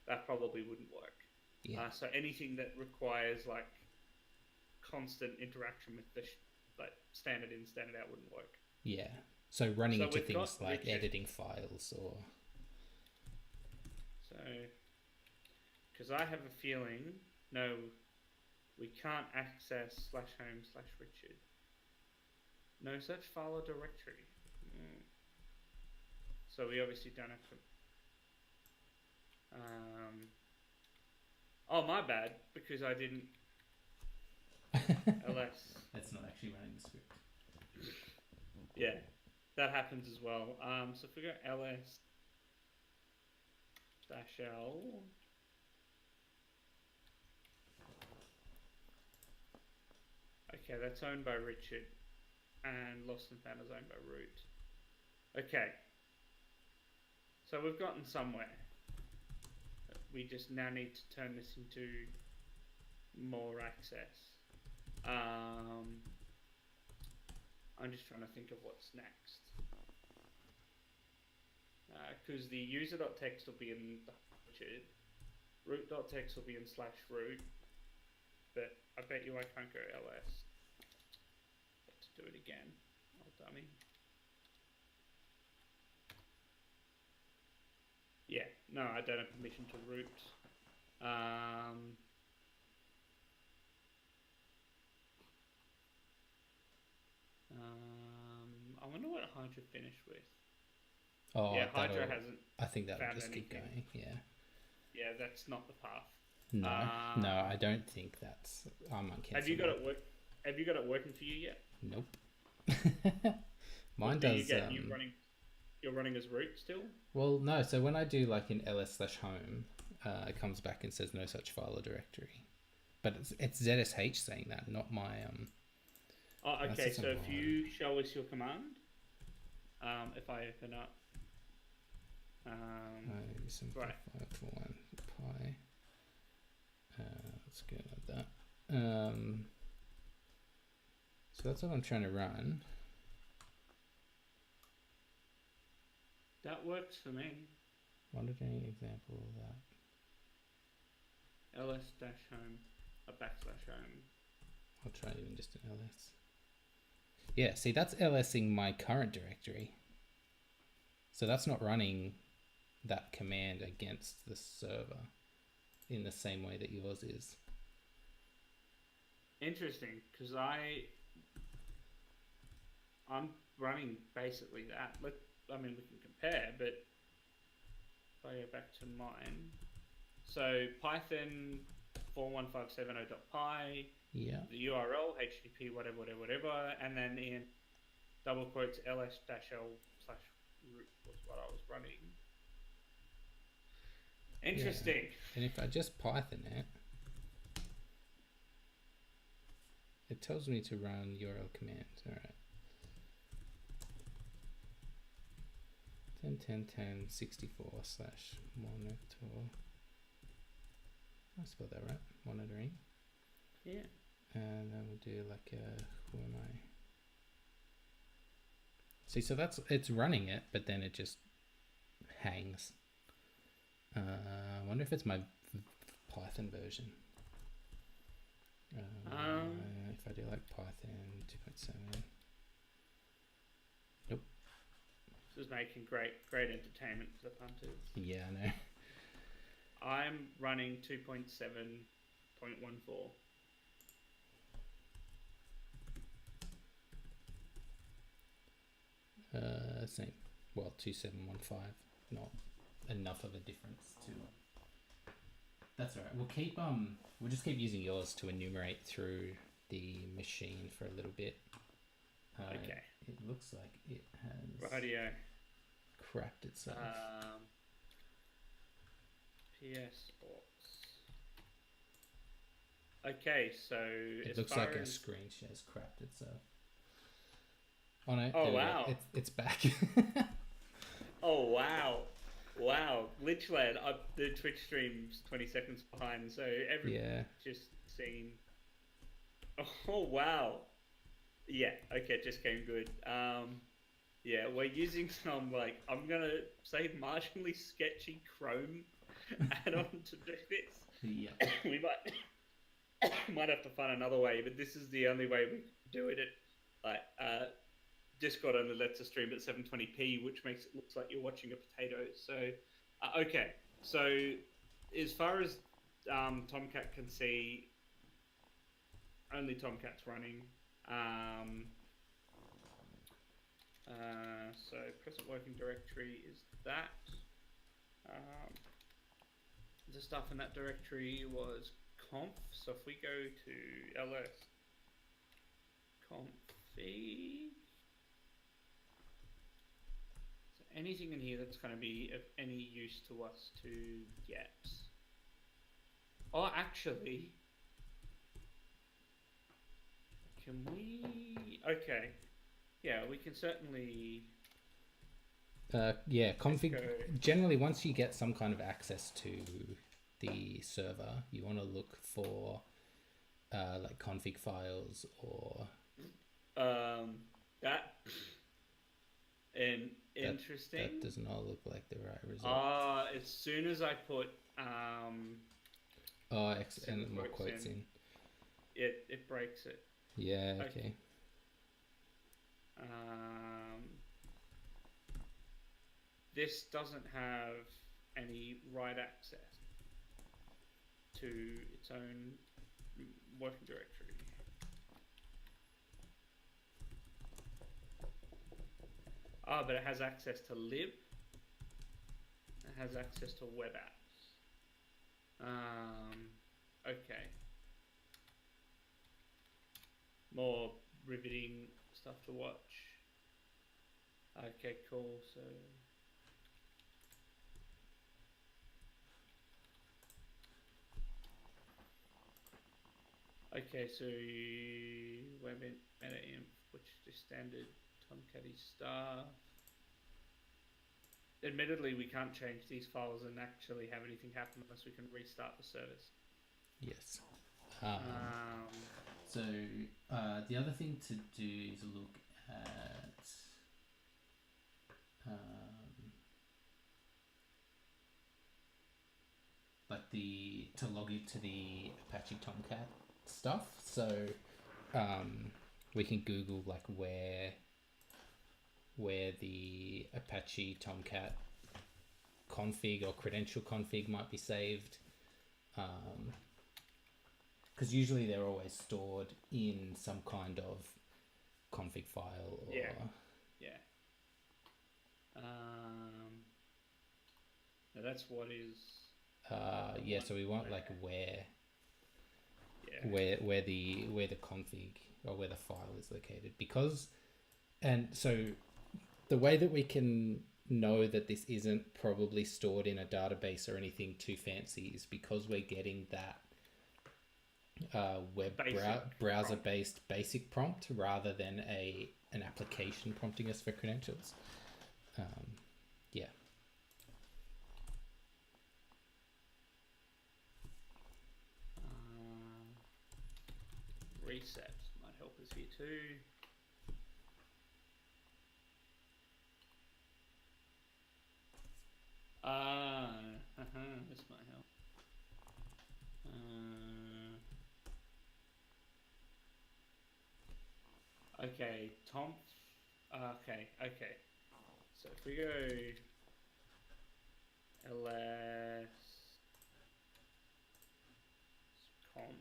That probably wouldn't work. Yeah. So anything that requires like constant interaction with the standard in, standard out wouldn't work. Yeah. So running into things like editing files or... So, because I have a feeling, no, we can't access /home/Richard. No such file or directory. So we obviously don't have to... oh, my bad, because I didn't... ls. That's not actually running the script. Yeah, that happens as well. So if we go ls-l... Okay, that's owned by Richard, and Lost and Found is owned by root. Okay, so we've gotten somewhere. We just now need to turn this into more access. I'm just trying to think of what's next. Because the user.txt will be in the Richard, root.txt will be in /root, but I bet you I can't go ls. Let's do it again. Oh, dummy. Yeah, no, I don't have permission to root. I wonder what Hydra finished with. Oh, yeah, Hydra hasn't. I think that will just anything. keep going. Yeah. Yeah, that's not the path. No, no, I don't think that's. I'm uncancelable. Have you got it work? Have you got it working for you yet? Nope. Mine does. You're running as root still? Well, no. So when I do like in ls/home, it comes back and says no such file or directory, but it's ZSH saying that, not my Oh, okay. So if you show us your command, if I open up, simplify for one pi. Let's go like that. So that's what I'm trying to run. That works for me. Wanted any example of that? ls-home, a /home. I'll try even just an ls. Yeah, see, that's LSing my current directory. So that's not running that command against the server in the same way that yours is. Interesting, because I'm running basically that. I mean, we can compare, but if I go back to mine, so Python 41570.py, Yeah. the URL HTTP whatever, and then in double quotes ls-l/root was what I was running. Interesting. Yeah. And if I just Python it, it tells me to run URL commands. All right. 10.10.10.64/monitor. I spelled that right. Monitoring. Yeah. And then we'll do like who am I? See, so it's running it, but then it just hangs. I wonder if it's my Python version. If I do like Python 2.7. Nope. This is making great entertainment for the punters. Yeah, I know. I'm running 2.7.14. Same. Well, 2715. Not enough of a difference to. That's alright. We'll just keep using yours to enumerate through the machine for a little bit. Okay. It looks like it has Radio. crapped itself. PS Sports. Okay, so it looks like a screen share's crapped itself. Oh no! Oh wow! It's back. Oh wow! Wow, Glitchland. The Twitch stream's 20 seconds behind, so everyone's just seen. Oh wow! Yeah, okay, it just came good. Yeah, we're using some I'm gonna say marginally sketchy Chrome add-on to do this. Yeah. We might have to find another way, but this is the only way we can do it. Discord only lets us stream at 720p, which makes it look like you're watching a potato. So, okay. So, as far as Tomcat can see, only Tomcat's running. So, present working directory is that. The stuff in that directory was conf. So, if we go to ls config. Anything in here that's going to be of any use to us to get. Oh, actually, can we? Okay, yeah, we can certainly. Yeah, config. Generally, once you get some kind of access to the server, you want to look for like config files or. That. And interesting. That does not look like the right result. As soon as I put and more quotes in. It breaks it. Yeah. Okay. This doesn't have any write access to its own working directory. But it has access to lib. It has access to web apps. Okay. More riveting stuff to watch. Okay, cool. So. Okay, so web meta inf, which is just standard Tomcatty stuff. Admittedly, we can't change these files and actually have anything happen unless we can restart the service. Yes. So the other thing to do is look at to log into the Apache Tomcat stuff. So we can Google like where where the Apache Tomcat config or credential config might be saved, because usually they're always stored in some kind of config file or now that's what is so we want like where the config or where the file is located, because, and so the way that we can know that this isn't probably stored in a database or anything too fancy is because we're getting that web browser based basic prompt rather than an application prompting us for credentials. Reset might help us here too. This might help. Okay, Tom. Okay. So if we go ls conf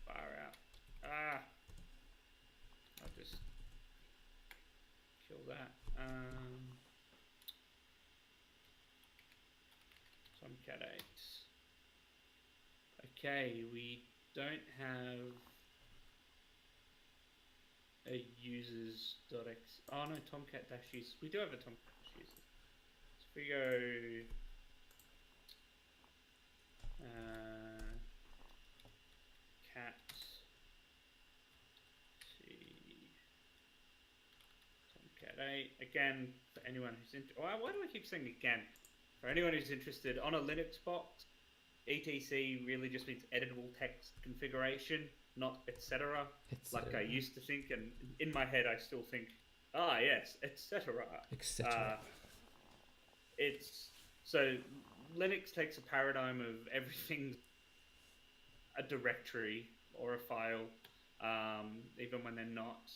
far out. I'll just kill that. Tomcat 8. Okay, we don't have a users.x. Oh no, Tomcat dash users. We do have a Tomcat dash users. So if we go cat Tomcat 8 again for anyone who's interested. Why do I keep saying again? For anyone who's interested, on a Linux box, etc. really just means editable text configuration, not etc. Like I used to think, and in my head I still think, yes, etc. It's so Linux takes a paradigm of everything a directory or a file, even when they're not.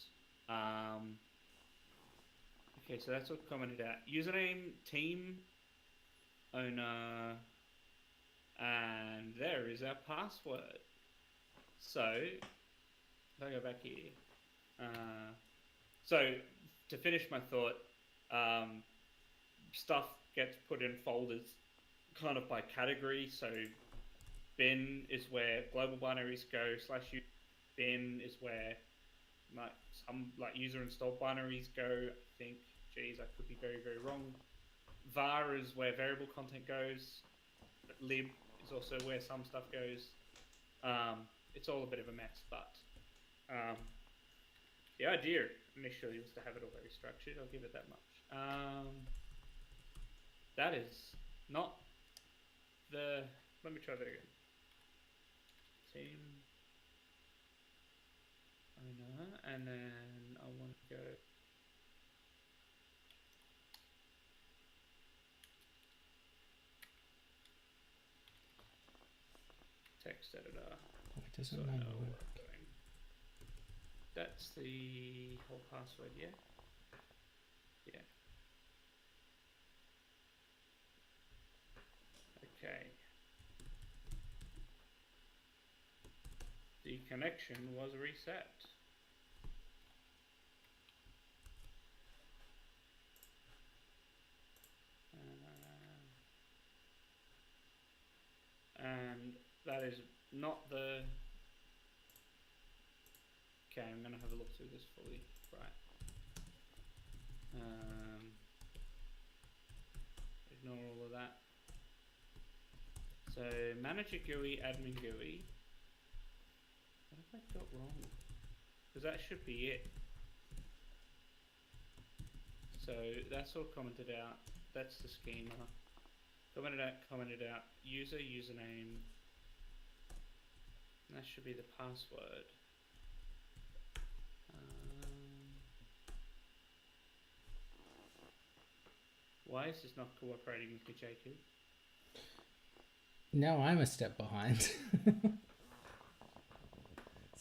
Okay, so that's what commented out. Username, team, owner, and there is our password. So if I go back here, so to finish my thought, stuff gets put in folders kind of by category. So bin is where global binaries go, /u bin is where some user installed binaries go, I think. Geez, I could be very, very wrong. Var is where variable content goes. Lib is also where some stuff goes. It's all a bit of a mess, but the idea initially was to have it all very structured. I'll give it that much. That is not the... Let me try that again. Team owner, and then I want to go... text editor. It doesn't know what we're doing. That's the whole password, yeah? Yeah. Okay. The connection was reset. And that is not the... Okay, I'm going to have a look through this fully. Right. Ignore all of that. So, manager GUI, admin GUI. What have I got wrong? Because that should be it. So, that's all commented out. That's the schema. Commented out. User, username. That should be the password. Why is this not cooperating with me, Jacob? Now I'm a step behind.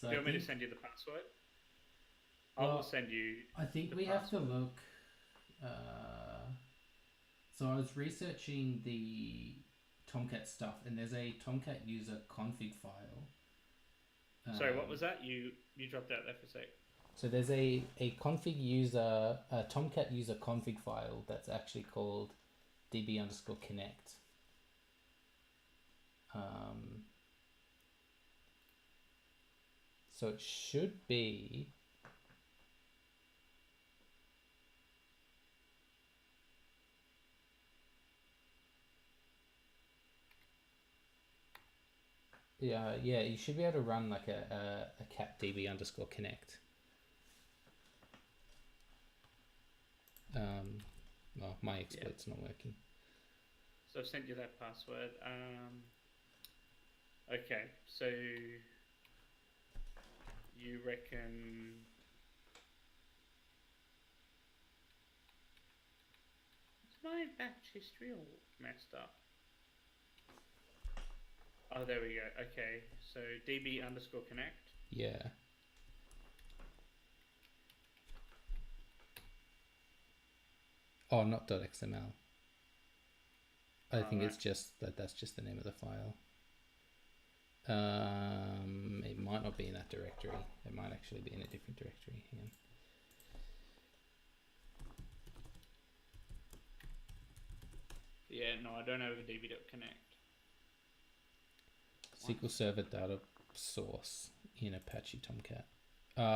So Do you want me to send you the password? I Well, will send you. I think the we have to password. look. So I was researching the Tomcat stuff, and there's a Tomcat user config file. Sorry, what was that? You dropped out there for a sec. So there's a config user, a Tomcat user config file that's actually called db_connect. So it should be. Yeah, you should be able to run like a cat db_connect. Well, my exploit's not working. So I've sent you that password. Okay, so you reckon? Is my batch history all messed up? Oh, there we go. Okay, so db_connect. Yeah. Oh, not .xml. I think it's just that's just the name of the file. It might not be in that directory. It might actually be in a different directory. Hang on. Yeah, no, I don't have a db.connect. SQL Server data source in Apache Tomcat.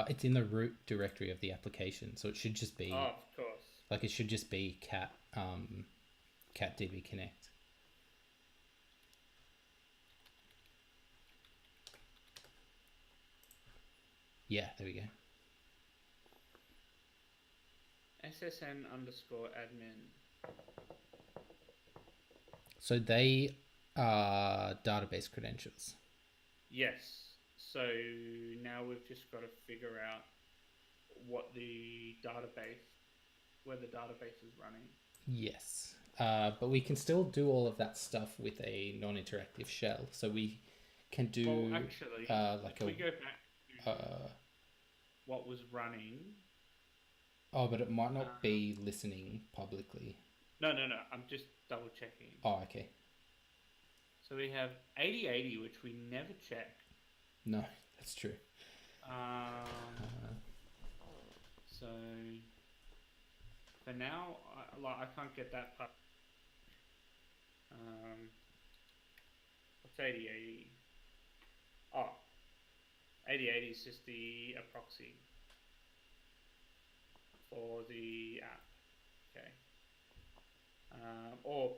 It's in the root directory of the application, so it should just be. Oh, of course. Like it should just be cat db connect. Yeah, there we go. ssn_admin. So they are database credentials. Yes. So now we've just got to figure out where the database is running. Yes. But we can still do all of that stuff with a non-interactive shell. So we can do. Well, actually, if we go back to what was running. Oh, but it might not be listening publicly. No. I'm just double checking. Oh, okay. So we have 8080, which we never check. No, that's true. So for now, I can't get that part. What's 8080? Oh, 8080 is just a proxy for the app. Okay. Or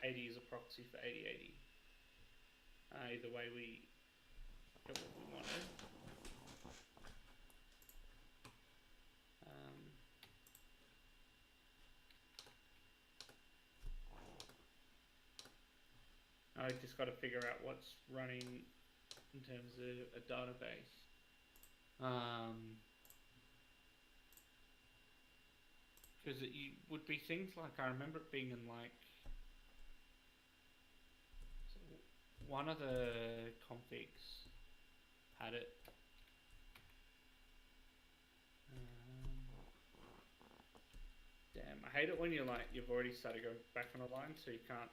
80 is a proxy for 8080. Either way, we get what we wanted. I just got to figure out what's running in terms of a database. Because it would be things like, I remember it being in like one of the configs had it. Damn, I hate it when you're like, you've already started going back on a line, so you can't.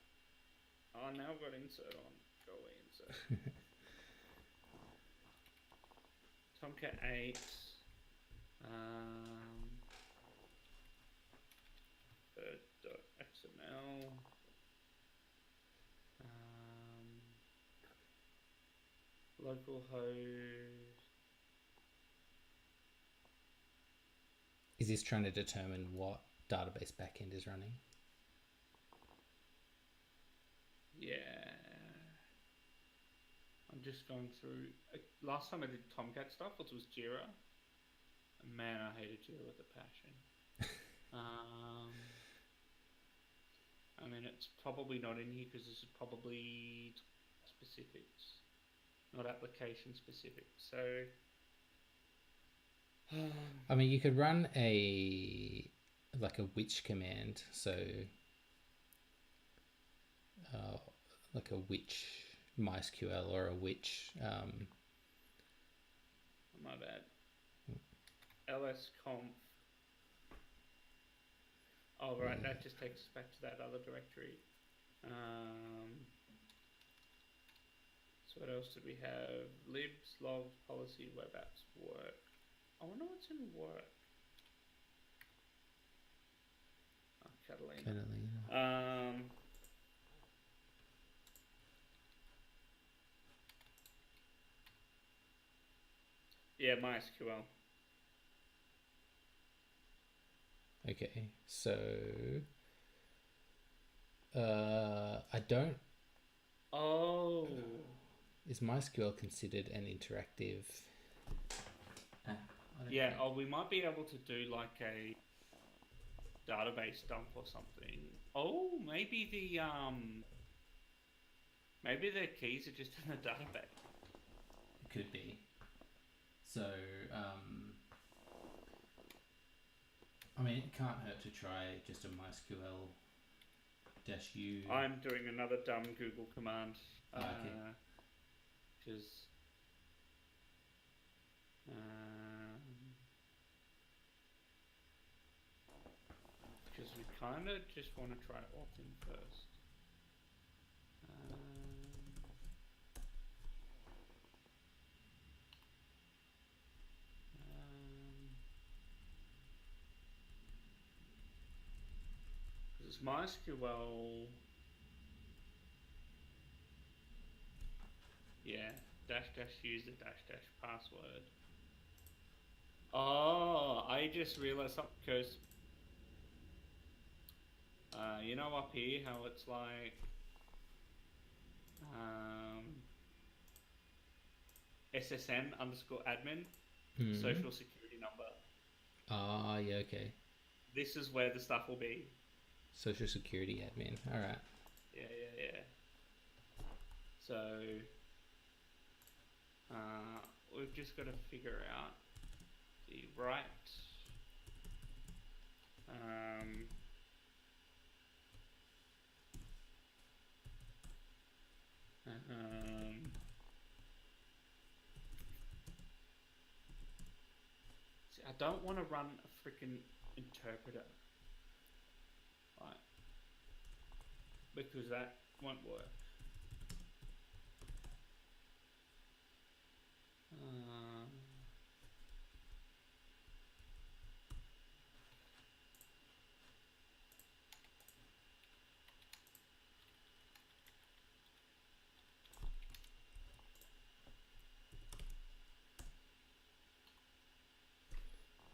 Oh, now I've got insert on. Go away, insert. Tomcat 8. Bird.xml. Localhost. Is this trying to determine what database backend is running? Yeah. I'm just going through. Last time I did Tomcat stuff, it was Jira. Man, I hated Jira with a passion. I mean, it's probably not in here because this is probably specifics, not application specific. So, I mean, you could run a which command. So like a which MySQL or a which My bad. lsconf. Oh, right, Yeah. that just takes us back to that other directory. So what else did we have? Libs, logs, policy, web apps, work. I wonder what's in work. Oh, Catalina. Yeah, MySQL. Okay, so I don't. Oh. Is MySQL considered an interactive? Yeah, we might be able to do like a database dump or something. Oh, maybe the keys are just in the database. Could be. So, I mean, it can't hurt to try just a MySQL -u. I'm doing another dumb Google command. Okay. Because we kind of just want to try auth-in first. Because MySQL, yeah, use the password. Oh, I just realized something, because you know up here how it's like SSN_admin, social security number. Ah, yeah, okay. This is where the stuff will be. Social security admin. All right. Yeah. So we've just got to figure out the right see, I don't want to run a freaking interpreter, right? Because that won't work.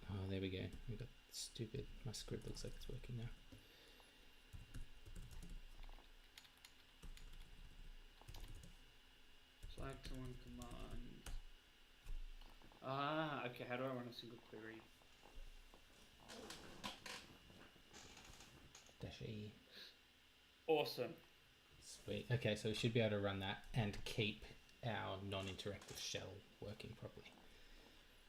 Oh, there we go. We got stupid. My script looks like it's working now. Select one command. Okay. How do I run a single query? -e. Awesome. Sweet. Okay, so we should be able to run that and keep our non-interactive shell working properly.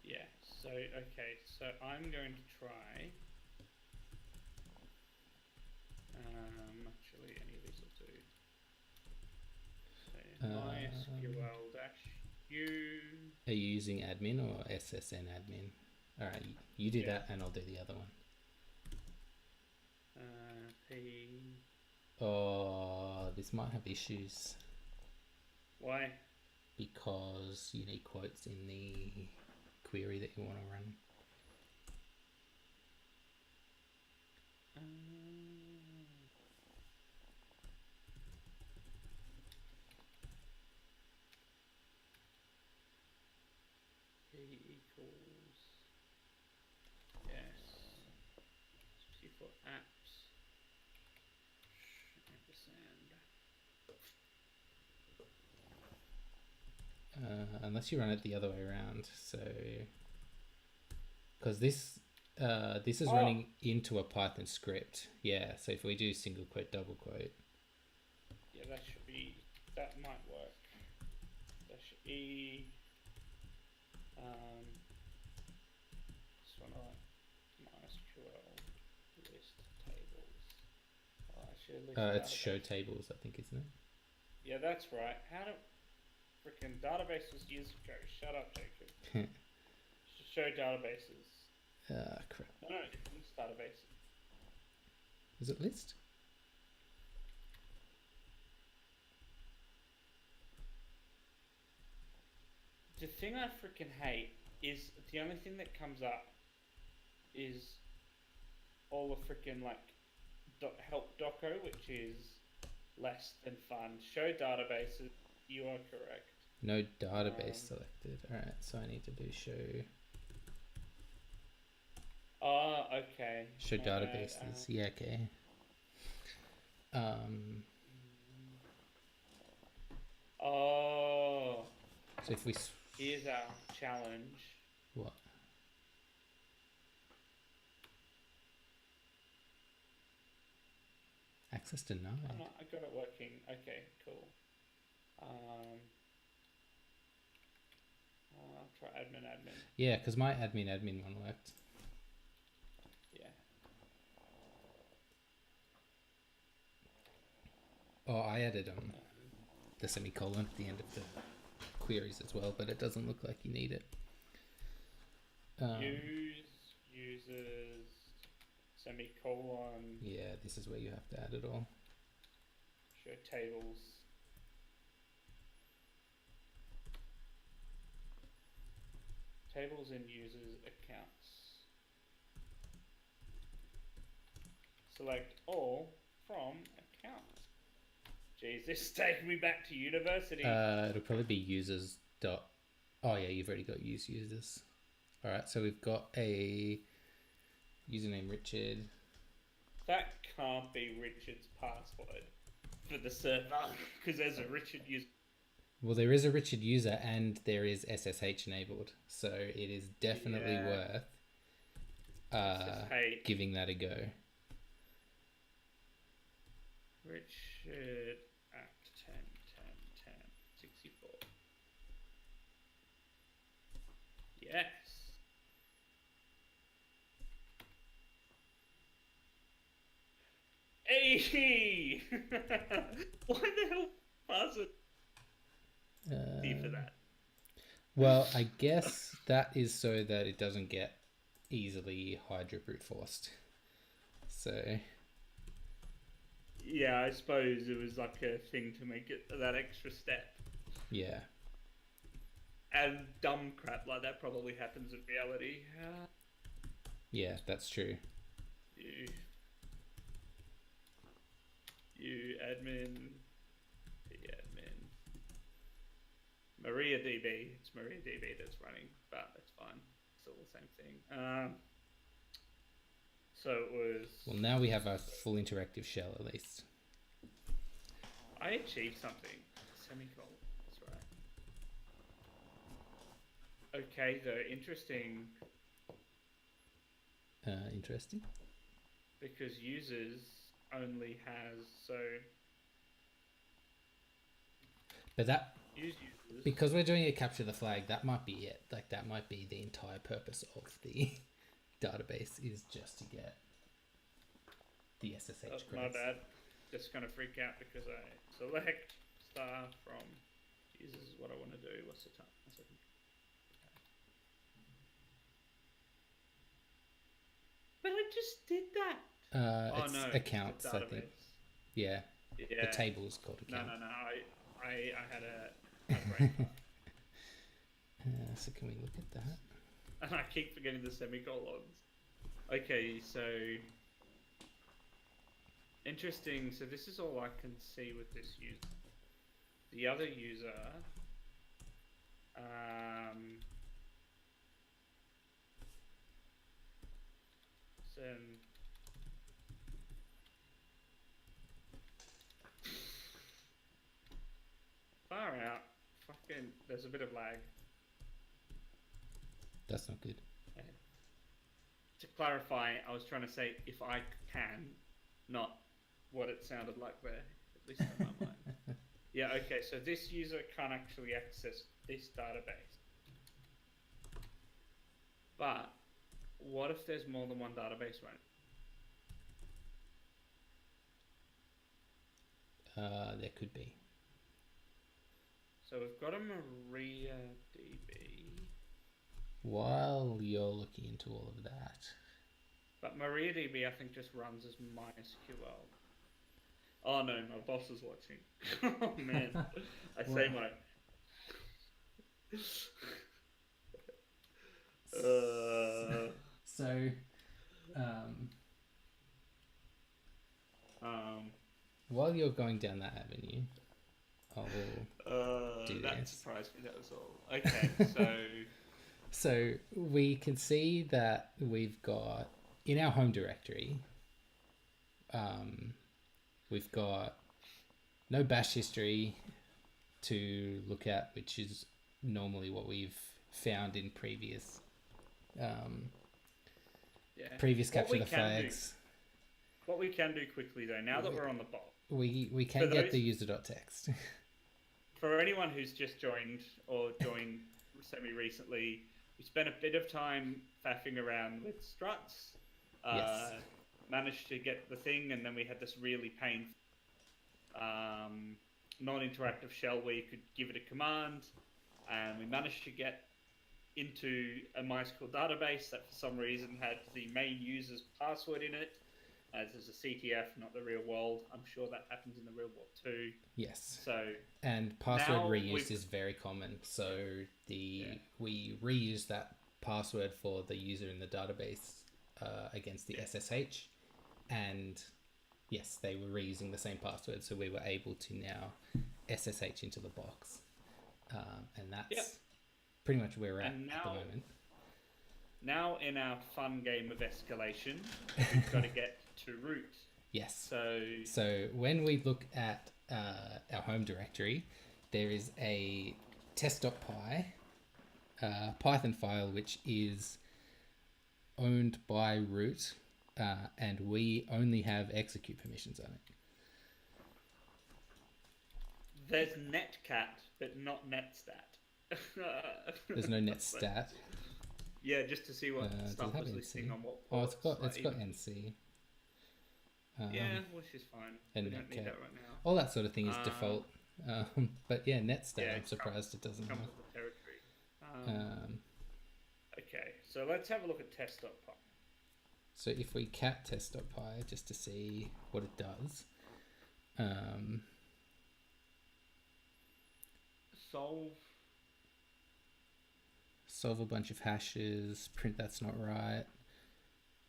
Yeah. So okay. So I'm going to try. Actually, any of these will do. So MySQL-u. Are you using admin or SSN admin? All right, you do that, and I'll do the other one. P. Oh, this might have issues. Why? Because you need quotes in the query that you want to run. P equals yes. For apps. Unless you run it the other way around, so because this is running into a Python script. Yeah, so if we do single quote, double quote. Yeah, that might work. -e. This one, MySQL list tables It's show tables, I think, isn't it? Yeah, that's right. How do freaking databases years ago? Shut up, Jacob. Show databases. Crap. No, list databases. Is it list? The thing I freaking hate is the only thing that comes up is all the freaking like help doco, which is less than fun. Show databases. You are correct. No database selected. Alright, so I need to do show. Oh, okay. Show databases. Yeah, okay. Oh. So if we. Here's our challenge. What? Access denied. Oh, no, I got it working. Okay, cool. I'll try admin. Yeah, because my admin one worked. Yeah. Oh, I added the semicolon at the end of the queries as well, but it doesn't look like you need it. Users semicolon. Yeah, this is where you have to add it all. Show tables. Tables and users accounts. Select all from accounts. Jeez, this is taking me back to university. It'll probably be users dot. Oh yeah, you've already got users. All right, so we've got a username Richard. That can't be Richard's password for the server because there's a Richard user. Well, there is a Richard user and there is SSH enabled, so it is definitely worth giving that a go. Richard at 10 Yes. Hey! Why the hell password? For that. Well, I guess that is so that it doesn't get easily Hydra brute forced. So. Yeah, I suppose it was like a thing to make it that extra step. Yeah. And dumb crap like that probably happens in reality. Yeah, that's true. You admin. MariaDB. It's MariaDB that's running, but it's fine. It's all the same thing. So it was. Well, now we have a full interactive shell at least. I achieved something. Semicolon. That's right. Okay, though, interesting. Interesting. Because users only has But that. Users. Because we're doing a capture the flag, that might be it. Like that might be the entire purpose of the database is just to get the SSH credits. My bad. Just gonna freak out because I select star from users is what I want to do. What's the time? One second. But I just did that. It's no, accounts, I think. Yeah. The table is called account. No. I had a brain fart. So can we look at that? And I keep forgetting the semicolons. Okay, so interesting. So this is all I can see with this user. The other user, far out. Fucking, there's a bit of lag. That's not good. Yeah. To clarify, I was trying to say if I can, not what it sounded like there, at least in my mind. Yeah, okay, so this user can't actually access this database. But what if there's more than one database running? there could be. So we've got a MariaDB. While you're looking into all of that, But MariaDB, I think, just runs as MySQL. Oh no, my boss is watching. Oh man, I say my. So, while you're going down that avenue, I will do that this. surprised me. That was all. Okay, so So we can see that we've got in our home directory, we've got no bash history to look at, which is normally what we've found in previous capture the flags. What we can do quickly though, now that we're on the bot, we can get the user.txt. For anyone who's just joined or joined semi-recently, we spent a bit of time faffing around with struts. Yes. Managed to get the thing, and then we had this really painful non-interactive shell where you could give it a command, and we managed to get into a MySQL database that for some reason had the main user's password in it, as is a CTF, not the real world. I'm sure that happens in the real world too. Yes. So and password reuse is very common. So we reuse that password for the user in the database against the SSH, and yes, they were reusing the same password, so we were able to now SSH into the box, and that's pretty much where we're at the moment. Now in our fun game of escalation, we've got to get to root. Yes. So when we look at our home directory, there is a test.py Python file which is owned by root, and we only have execute permissions on it. There's netcat, but not netstat. There's no netstat. Yeah, just to see what stuff was listing on what. Oh, it's got NC. Yeah, which is fine. And we don't need that right now. All that sort of thing is default. But yeah, netstat. Yeah, I'm surprised it doesn't come have. with the territory. Okay, so let's have a look at test.py. So if we cat test.py just to see what it does, solve a bunch of hashes, print that's not right,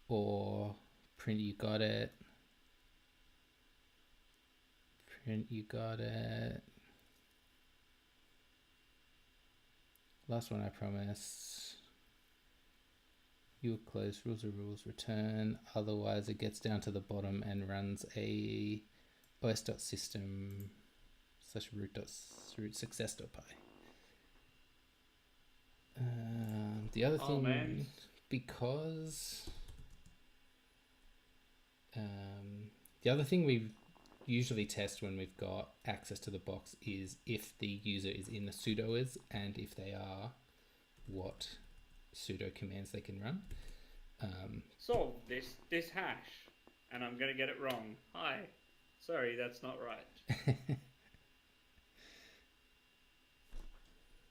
or print you got it, last one I promise. You will close, rules are rules, return, otherwise it gets down to the bottom and runs a os.system/root success.py. The other thing, because the other thing we usually test when we've got access to the box is if the user is in the sudoers and if they are, what sudo commands they can run. Solve this hash, and I'm going to get it wrong. Hi, sorry, that's not right.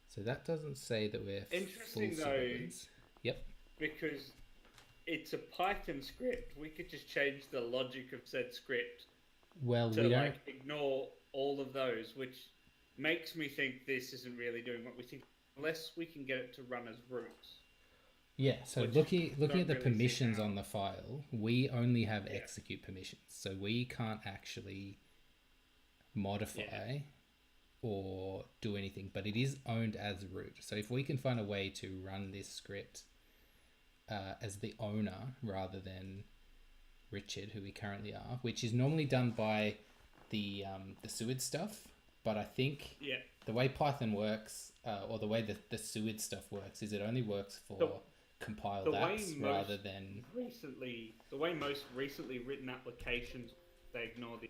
So that doesn't say that we're interesting full though. sudoers. Yep. Because it's a Python script, we could just change the logic of said script. Well, to we don't ignore all of those, which makes me think this isn't really doing what we think, unless we can get it to run as root. Yeah, so looking at the permissions on the file, we only have execute permissions, so we can't actually modify or do anything, but it is owned as root. So if we can find a way to run this script as the owner rather than Richard, who we currently are, which is normally done by the SUID stuff, but I think the way Python works, or the way that the SUID stuff works, is it only works for compiled apps rather than the way most recently written applications, they ignore the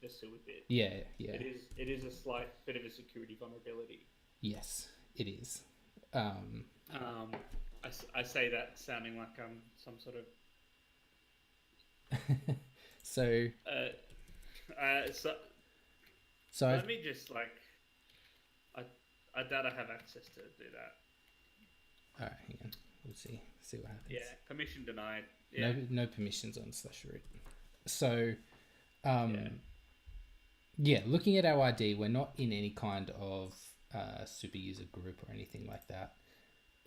SUID bit. Yeah. It is a slight bit of a security vulnerability. Yes, it is. I say that sounding like I'm some sort of so So Let me just I doubt I have access to do that. all right, hang on. We'll see what happens. Yeah, permission denied. Yeah. No permissions on /root. So, yeah, looking at our ID, we're not in any kind of super user group or anything like that.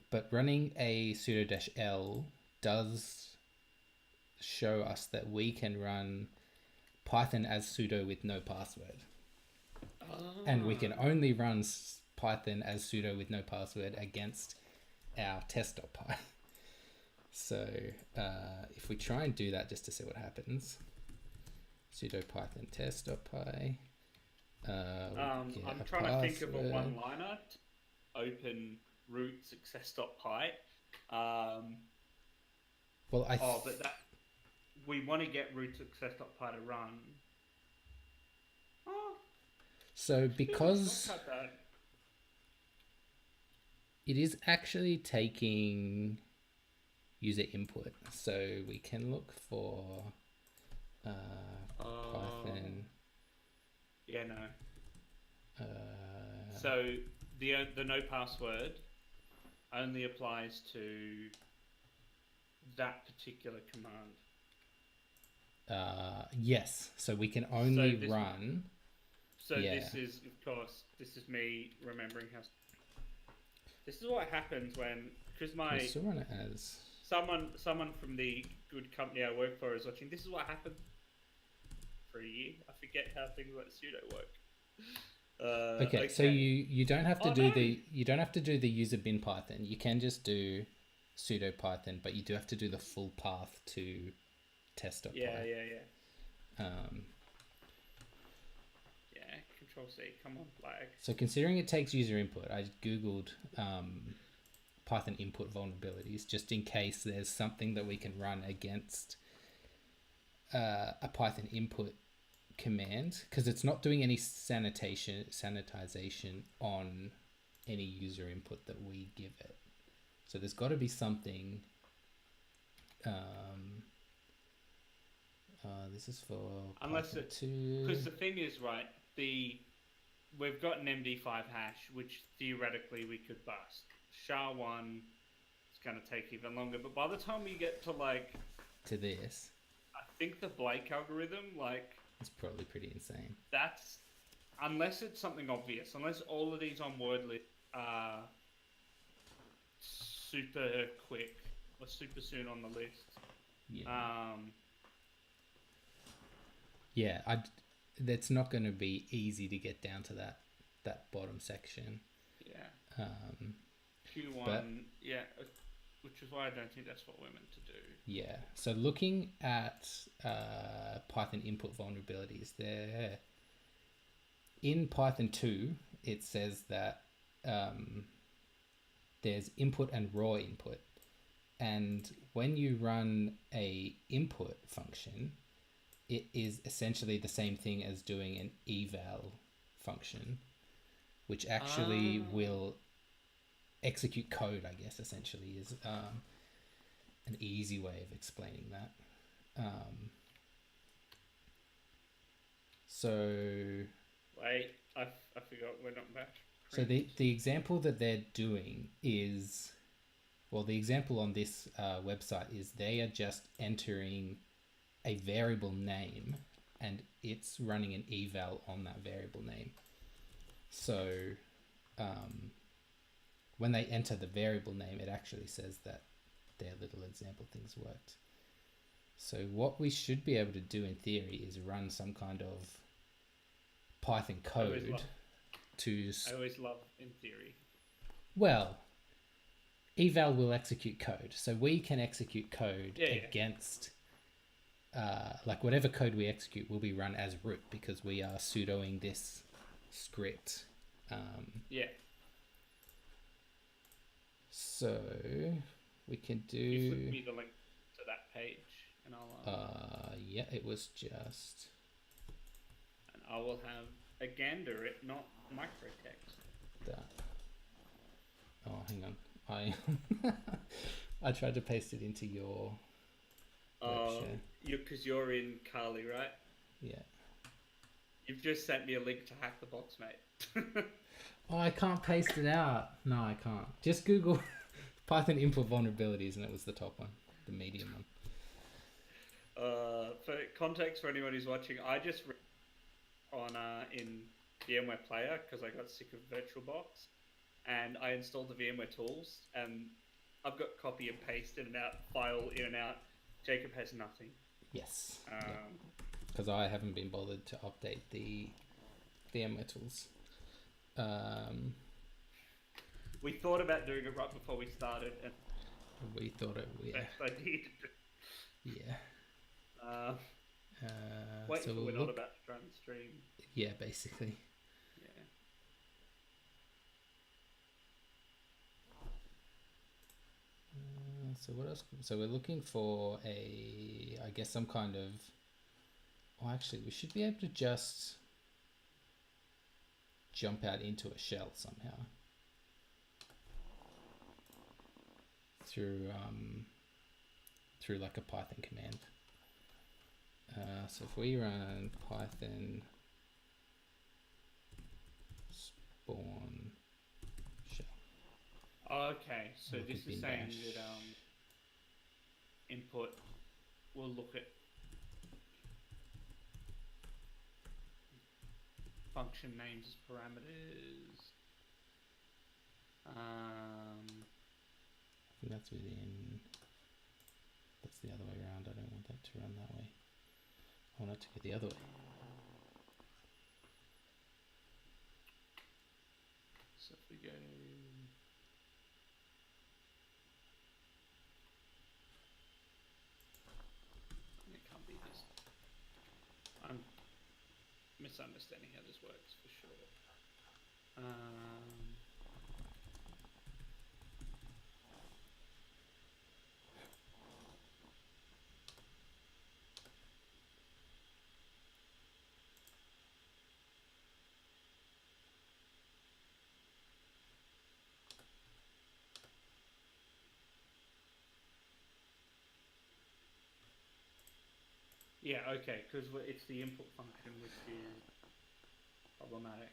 But running a sudo-l does show us that we can run Python as sudo with no password. And we can only run Python as sudo with no password against our test.py. So if we try and do that just to see what happens, sudo python test.py. I'm trying to think of a one-liner. Open root success.py. Well, but that we want to get root success.py to run. So because it is actually taking user input, so we can look for Python. Yeah, no. So the no password only applies to that particular command. Yes, so we can only run. So this is, of course, this is me remembering how. This is what happens when, because my still run it as someone from the good company I work for is watching. This is what happened for a year. I forget how things like sudo work. Okay, so you don't have to you don't have to do the user bin Python. You can just do sudo Python, but you do have to do the full path to test.py. Yeah. Control C, come on, flag. So considering it takes user input, I googled Python input vulnerabilities just in case there's something that we can run against a Python input command, because it's not doing any sanitization on any user input that we give it. So there's got to be something. This is for unless because the thing is, right, we've got an MD5 hash which theoretically we could bust. SHA-1 is going to take even longer, but by the time we get to this, I think the Blake algorithm, it's probably pretty insane. That's, unless it's something obvious, unless all of these on word list are super quick or super soon on the list. That's not going to be easy to get down to that bottom section. Q1, which is why I don't think that's what we're meant to do. Yeah, so looking at Python input vulnerabilities, there in Python 2, it says that there's input and raw input, and when you run a input function, it is essentially the same thing as doing an eval function, which actually will execute code, I guess, essentially is an easy way of explaining that. Wait, I forgot we're not back. So the example that they're doing is, well, the example on this website is they are just entering a variable name and it's running an eval on that variable name. So when they enter the variable name, it actually says that their little example things worked. So what we should be able to do in theory is run some kind of Python code I always love in theory. Well, eval will execute code. So we can execute code against whatever code we execute will be run as root because we are sudoing this script. So we can do. You flip me the link to that page, and I'll. It was just. And I will have a gander it, not microtext. That. Oh, hang on. I tried to paste it into your. Because you're in Kali, right? Yeah. You've just sent me a link to hack the box, mate. Oh, I can't paste it out. No, I can't. Just Google Python input vulnerabilities, and it was the top one, the medium one. For context for anyone who's watching, I just read on in VMware Player because I got sick of VirtualBox, and I installed the VMware tools, and I've got copy and paste in and out, file in and out. Jacob has nothing. Yes. Because I haven't been bothered to update the VMware tools. We thought about doing it right before we started, and we thought it. Yeah. I did. Yeah. Wait so until we're not about to run the stream. Yeah, basically. Yeah. So what else? So we're looking for I guess some kind of. Oh, actually, we should be able to just jump out into a shell somehow through like a Python command. So if we run Python spawn shell. Okay, so this is saying that input will look at function names as parameters. I think that's within. That's the other way around. I don't want that to run that way. I want it to go the other way. So if we go. It can't be this. I'm misunderstanding how this works for sure. Yeah, okay, because it's the input function which is problematic.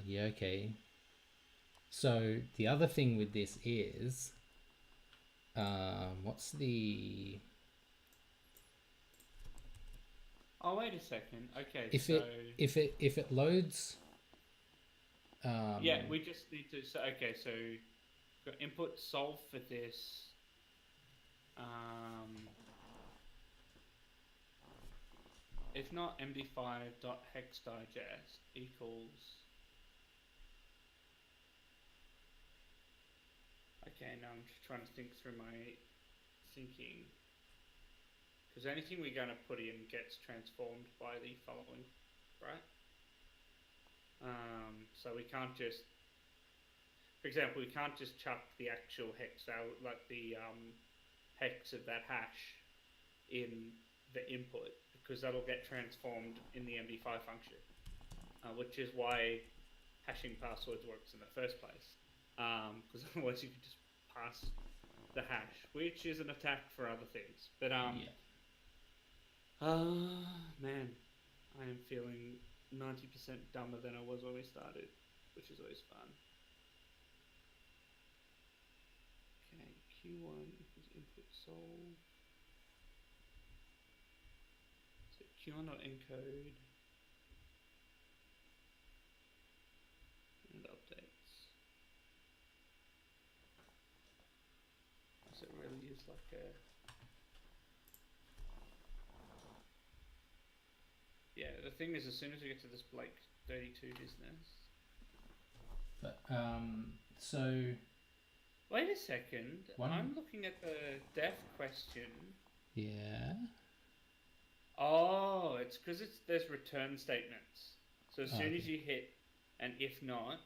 Yeah, okay. So the other thing with this is, what's the? Oh, wait a second. Okay, if it loads. Yeah, we just need to. So okay, so got input solve for this. If not md5.hexdigest equals. Okay, now I'm just trying to think through my thinking. Because anything we're going to put in gets transformed by the following, right? So we can't just, for example, we can't just chuck the actual hex out, like the hex of that hash in the input, because that'll get transformed in the MD5 function, which is why hashing passwords works in the first place. Because otherwise you could just pass the hash, which is an attack for other things. But man, I am feeling 90% dumber than I was when we started, which is always fun. Okay, Q1 equals input solve. So Q1.encode and updates. So it really is like a. Yeah, the thing is, as soon as we get to this Blake 32 business. But so. Wait a second. I'm looking at the def question. Yeah. Oh, it's because there's return statements. So as soon as you hit an if not,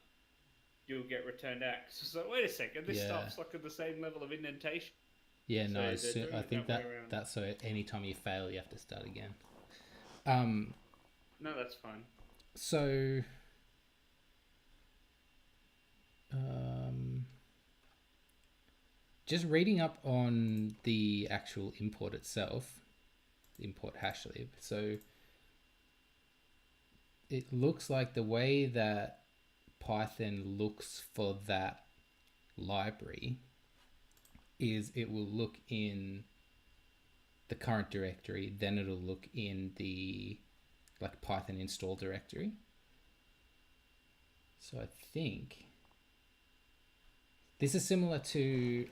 you'll get returned X. So wait a second, this stuff's like at the same level of indentation. Yeah, so no, I think that's so anytime you fail, you have to start again. No, that's fine. So, just reading up on the actual import itself, import hashlib. So, it looks like the way that Python looks for that library is it will look in the current directory, then it'll look in the like Python install directory. So I think this is similar to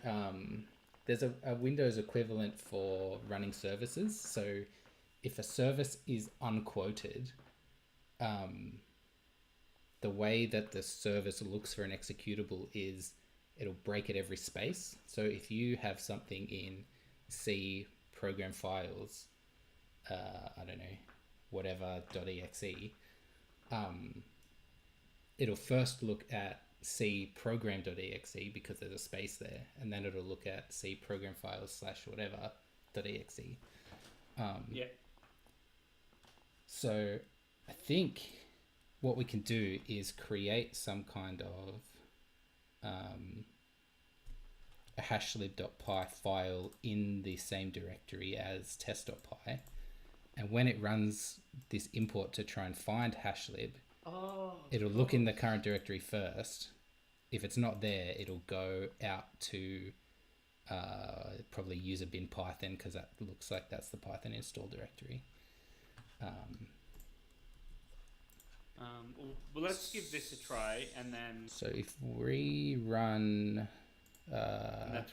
there's a Windows equivalent for running services. So if a service is unquoted, the way that the service looks for an executable is it'll break at every space. So if you have something in C program files, I don't know, whatever .exe, it'll first look at C program.exe because there's a space there, and then it'll look at C program files / whatever .exe. Yeah. So I think what we can do is create some kind of a hashlib.py file in the same directory as test.py, and when it runs this import to try and find hashlib, it'll look in the current directory first. If it's not there, it'll go out to probably user bin python, because that looks like that's the Python install directory. Well, let's give this a try, and then. So if we run. And then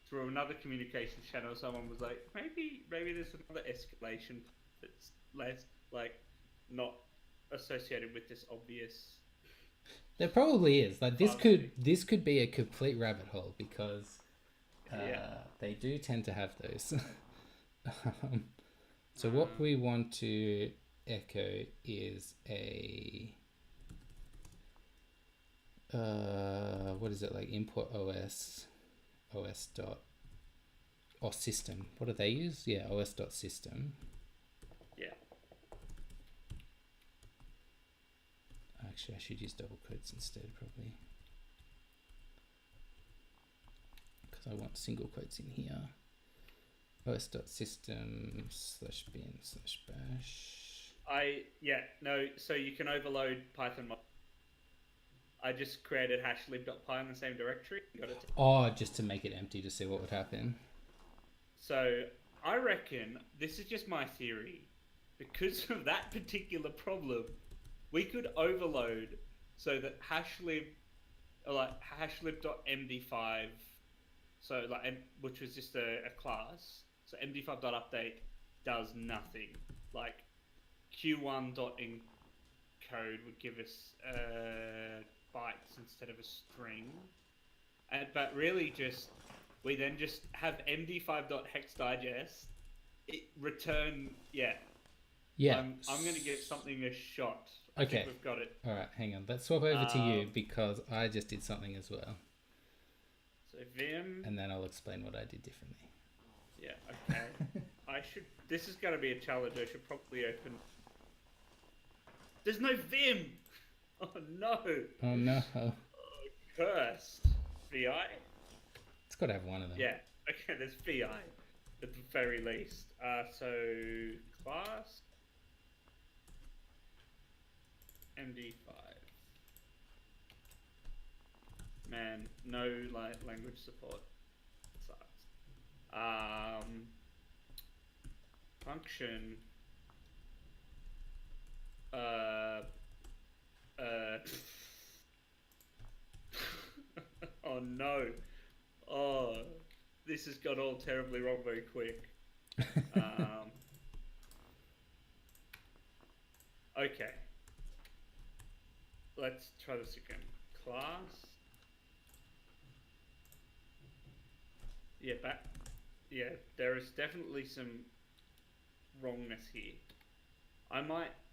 through another communication channel, someone was like, maybe there's another escalation that's less like not associated with this obvious. There probably is. Like this could be a complete rabbit hole, because they do tend to have those. So what we want to echo is a what is it, like import os dot or system. What do they use? Yeah, os dot system. Yeah. Actually, I should use double quotes instead, probably, because I want single quotes in here. os.system /bin/bash. So you can overload Python. I just created hashlib.py in the same directory. Just to make it empty to see what would happen. So I reckon, this is just my theory, because of that particular problem, we could overload so that hashlib.md5, so like, which was just a class, so md5.update does nothing. Like q1.encode would give us bytes instead of a string, but really we then just have md5.hexdigest return. I'm going to give something a shot. I think we've got it. All right, hang on. Let's swap over to you, because I just did something as well. So vim, and then I'll explain what I did differently. Yeah. Okay. This is going to be a challenge. I should probably open. There's no vim. Oh no. Oh no. Cursed. VI. It's got to have one of them. Yeah. Okay. There's VI at the very least. So class MD5. Man, no language support. Sucks. Function. Oh no. Oh, this has gone all terribly wrong very quick. Okay. Let's try this again. Class. Yeah, there is definitely some wrongness here.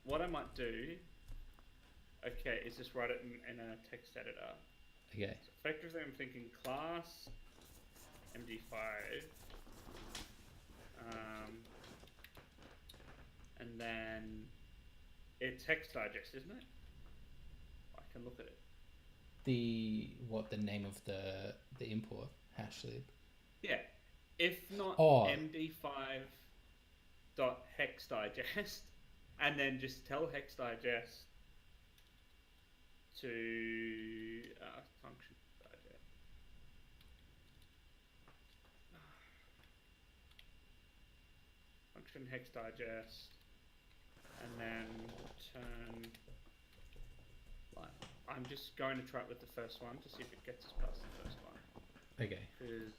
What I might do, is just write it in a text editor. Okay. So effectively, I'm thinking class MD5, and then it's text digest, isn't it? I can look at it. The name of the import hashlib? Yeah, if not MD5.hexdigest, and then just tell Hex Digest to function digest. Function Hex Digest, and then return line. I'm just going to try it with the first one to see if it gets us past the first one. Okay. Because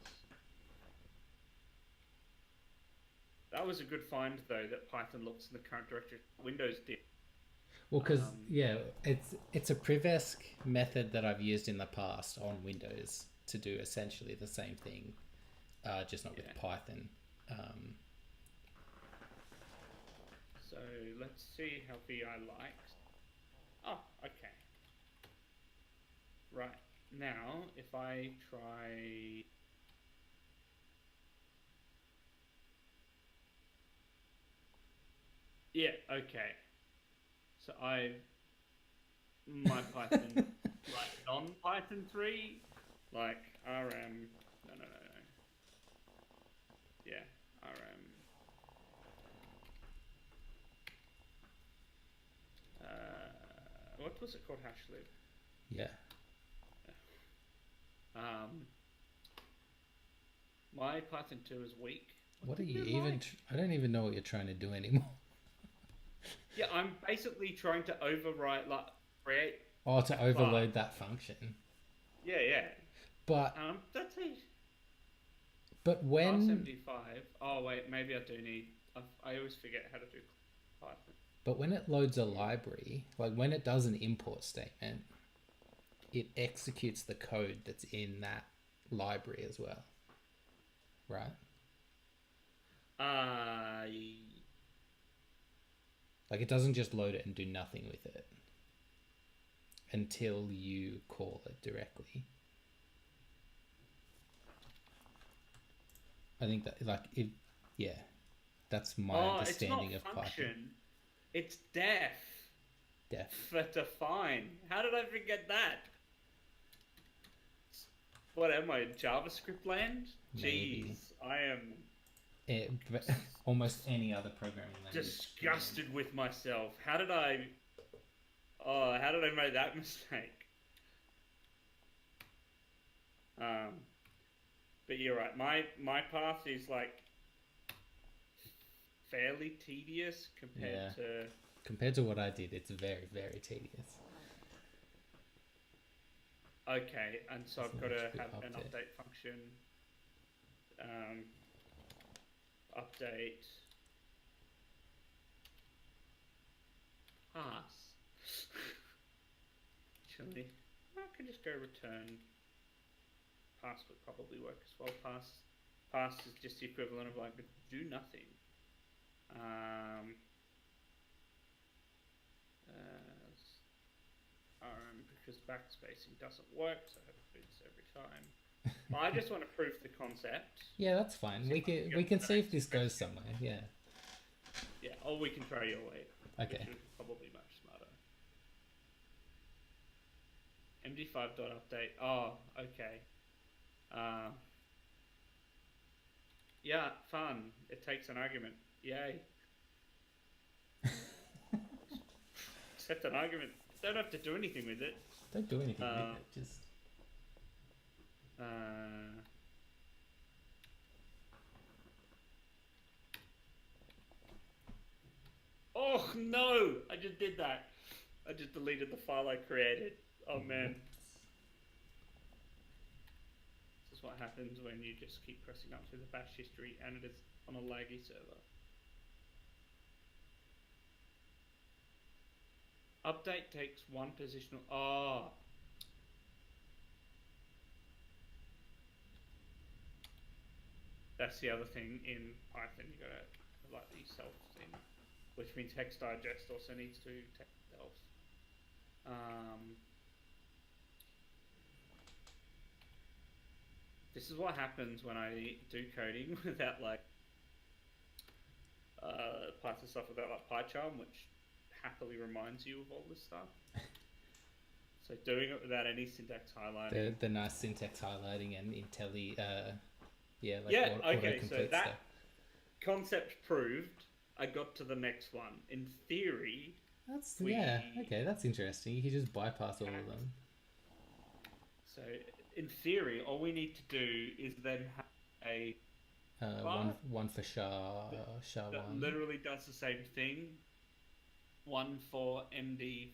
that was a good find, though, that Python looks in the current directory. Windows did. Well, because it's a privesc method that I've used in the past on Windows to do essentially the same thing, just not with Python. So let's see how VI likes. Oh, okay. Right, now if I try... Yeah, okay. So my Python, like non-Python 3, like RM, no. Yeah, RM. What was it called? Hashlib. Yeah. My Python 2 is weak. What are you even... I don't even know what you're trying to do anymore. Yeah, I'm basically trying to overwrite, like, create... Oh, to overload that function. Yeah. But... That's it. But when... 75. Oh, wait, maybe I do need... I always forget how to do Python. But when it loads a library, like when it does an import statement, it executes the code that's in that library as well. Right? Like it doesn't just load it and do nothing with it until you call it directly. I think that that's my understanding of function. Python. It's def. For define. How did I forget that? What am I, in JavaScript land? Maybe. Jeez, I am... almost any other programming language. Disgusted with myself. How did I make that mistake? But you're right. My path is like fairly tedious compared to what I did. It's very, very tedious. Okay, and so I've got to have an update function. Update pass. Actually, I could just go return. Pass would probably work as well. Pass is just the equivalent of like do nothing. Because backspacing doesn't work, so I have to do this every time. I just want to prove the concept. Yeah, that's fine. We can see if this goes somewhere. Yeah. Yeah, or we can try your way. Okay. Which is probably much smarter. MD5.update. Oh, okay. Yeah, fun. It takes an argument. Yay. Accept an argument. Don't have to do anything with it. Don't do anything with it. Just. Oh no! I just did that. I just deleted the file I created. Oh man. This is what happens when you just keep pressing up through the bash history and it is on a laggy server. Update takes one positional. Oh. That's the other thing in Python. You gotta like these self thing, which means hex digest also needs to take self. This is what happens when I do coding without like Python stuff without like PyCharm, which happily reminds you of all this stuff. So doing it without any syntax highlighting. The nice syntax highlighting and okay, so that concept proved. I got to the next one. In theory, okay, that's interesting. You can just bypass all of them. So, in theory, all we need to do is then have a one for Shah that one. literally does the same thing. One for MD.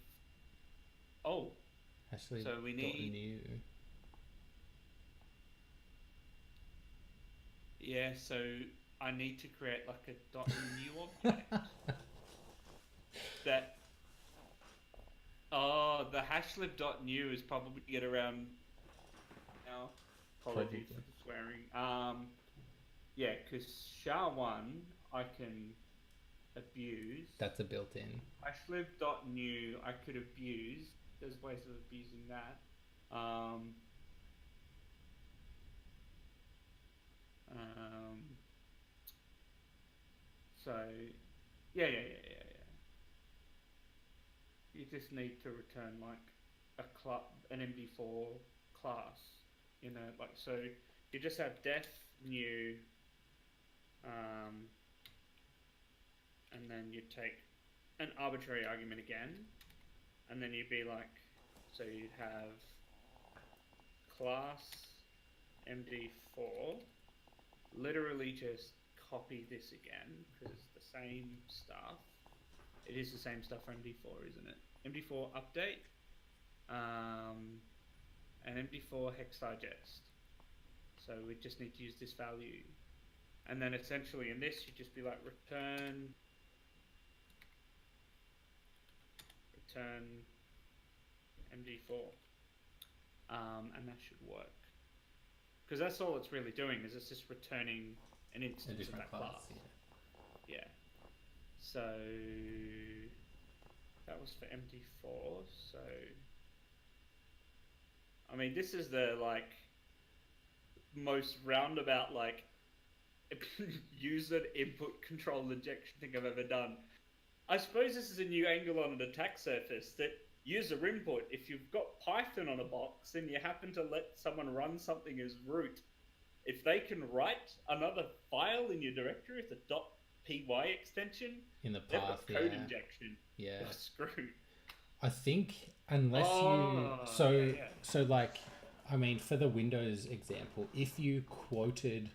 Oh, Actually, so we need new. Yeah, so I need to create like a .new object that. Oh, the hashlib.new is probably get around now. Apologies for the swearing. Yeah, because SHA-1 I can abuse. That's a built-in. Hashlib.new I could abuse. There's ways of abusing that. So, yeah. You just need to return like an MD4 class, like so. You just have def new, and then you take an arbitrary argument again, and then you'd be like, so you'd have class MD4. Literally just copy this again because it's the same stuff. It is the same stuff for MD4, isn't it? MD4 update, and MD4 hex digest. So we just need to use this value, and then essentially in this you just be like return MD4, and that should work because that's all it's really doing is it's just returning an instance of that class. Yeah. So that was for MD4. So I mean, this is the like most roundabout like user input control injection thing I've ever done. I suppose this is a new angle on an attack surface that user input. If you've got Python on a box and you happen to let someone run something as root, if they can write another file in your directory with a .py extension in the path, code injection, you're screwed. I think unless so like, I mean, for the Windows example, if you quoted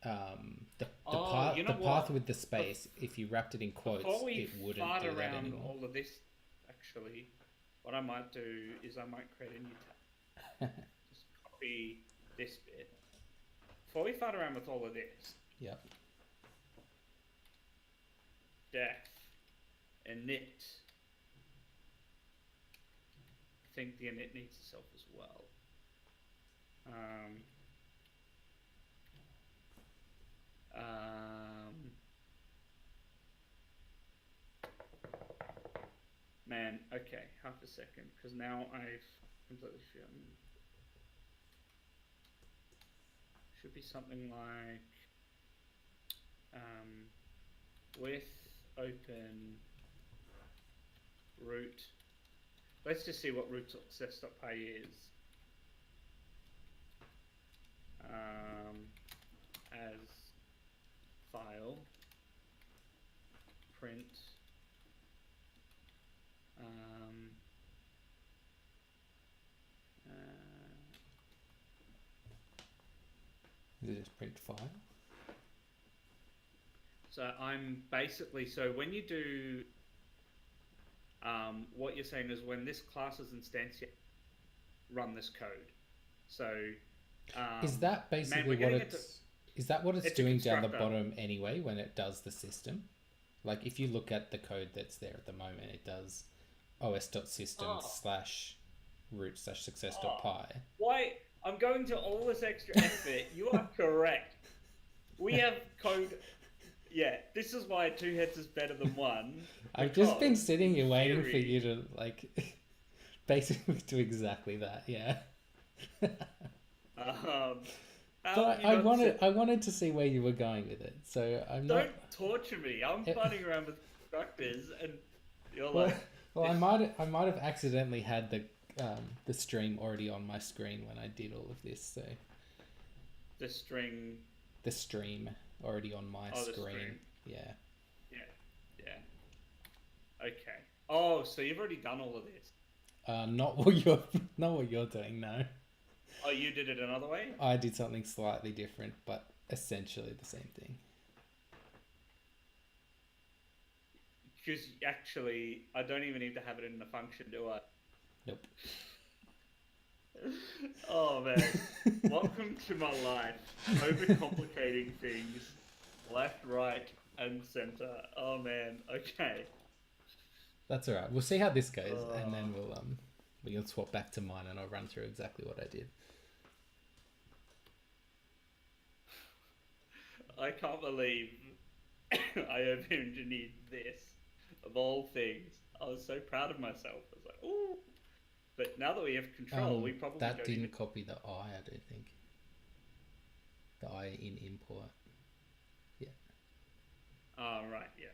the path with the space, if you wrapped it in quotes, it wouldn't do that anymore. All of this, actually, what I might do is I might create a new tab. Just copy this bit. Before we fart around with all of this, yep. Def init. I think the init needs itself as well. Man, okay, half a second, because now I've completely forgotten. Should be something like with open root. Let's just see what root success.py is. As file print Is it just print file? So I'm basically, so when you do what you're saying is when this class is instantiated, run this code. So is that basically what it's doing down the bottom anyway when it does the system? Like if you look at the code that's there at the moment, it does os.system/root/success.py. Why? I'm going to all this extra effort. You are correct. We have code. Yeah, this is why 2 heads is better than 1. I've just been sitting here waiting for you to like basically do exactly that. Yeah. But I wanted to see where you were going with it, so I'm not. Don't torture me. I'm funning around with constructors, and you're like. Well, I might have accidentally had the stream already on my screen when I did all of this, so. The stream already on my screen. Yeah. Oh, so you've already done all of this. Not what you're not what you're doing. No, Oh, you did it another way? I did something slightly different, but essentially the same thing. Because actually, I don't even need to have it in the function, do I? Nope. Oh man, welcome to my life. Overcomplicating things, left, right, and center. Oh man, okay. That's all right. We'll see how this goes, and Uh, then we'll swap back to mine, and I'll run through exactly what I did. I can't believe I over-engineered this. Of all things, I was so proud of myself. I was like, ooh. But now that we have control, we probably That don't didn't even... copy the I don't think. The I in import. Yeah. Oh, right, yes.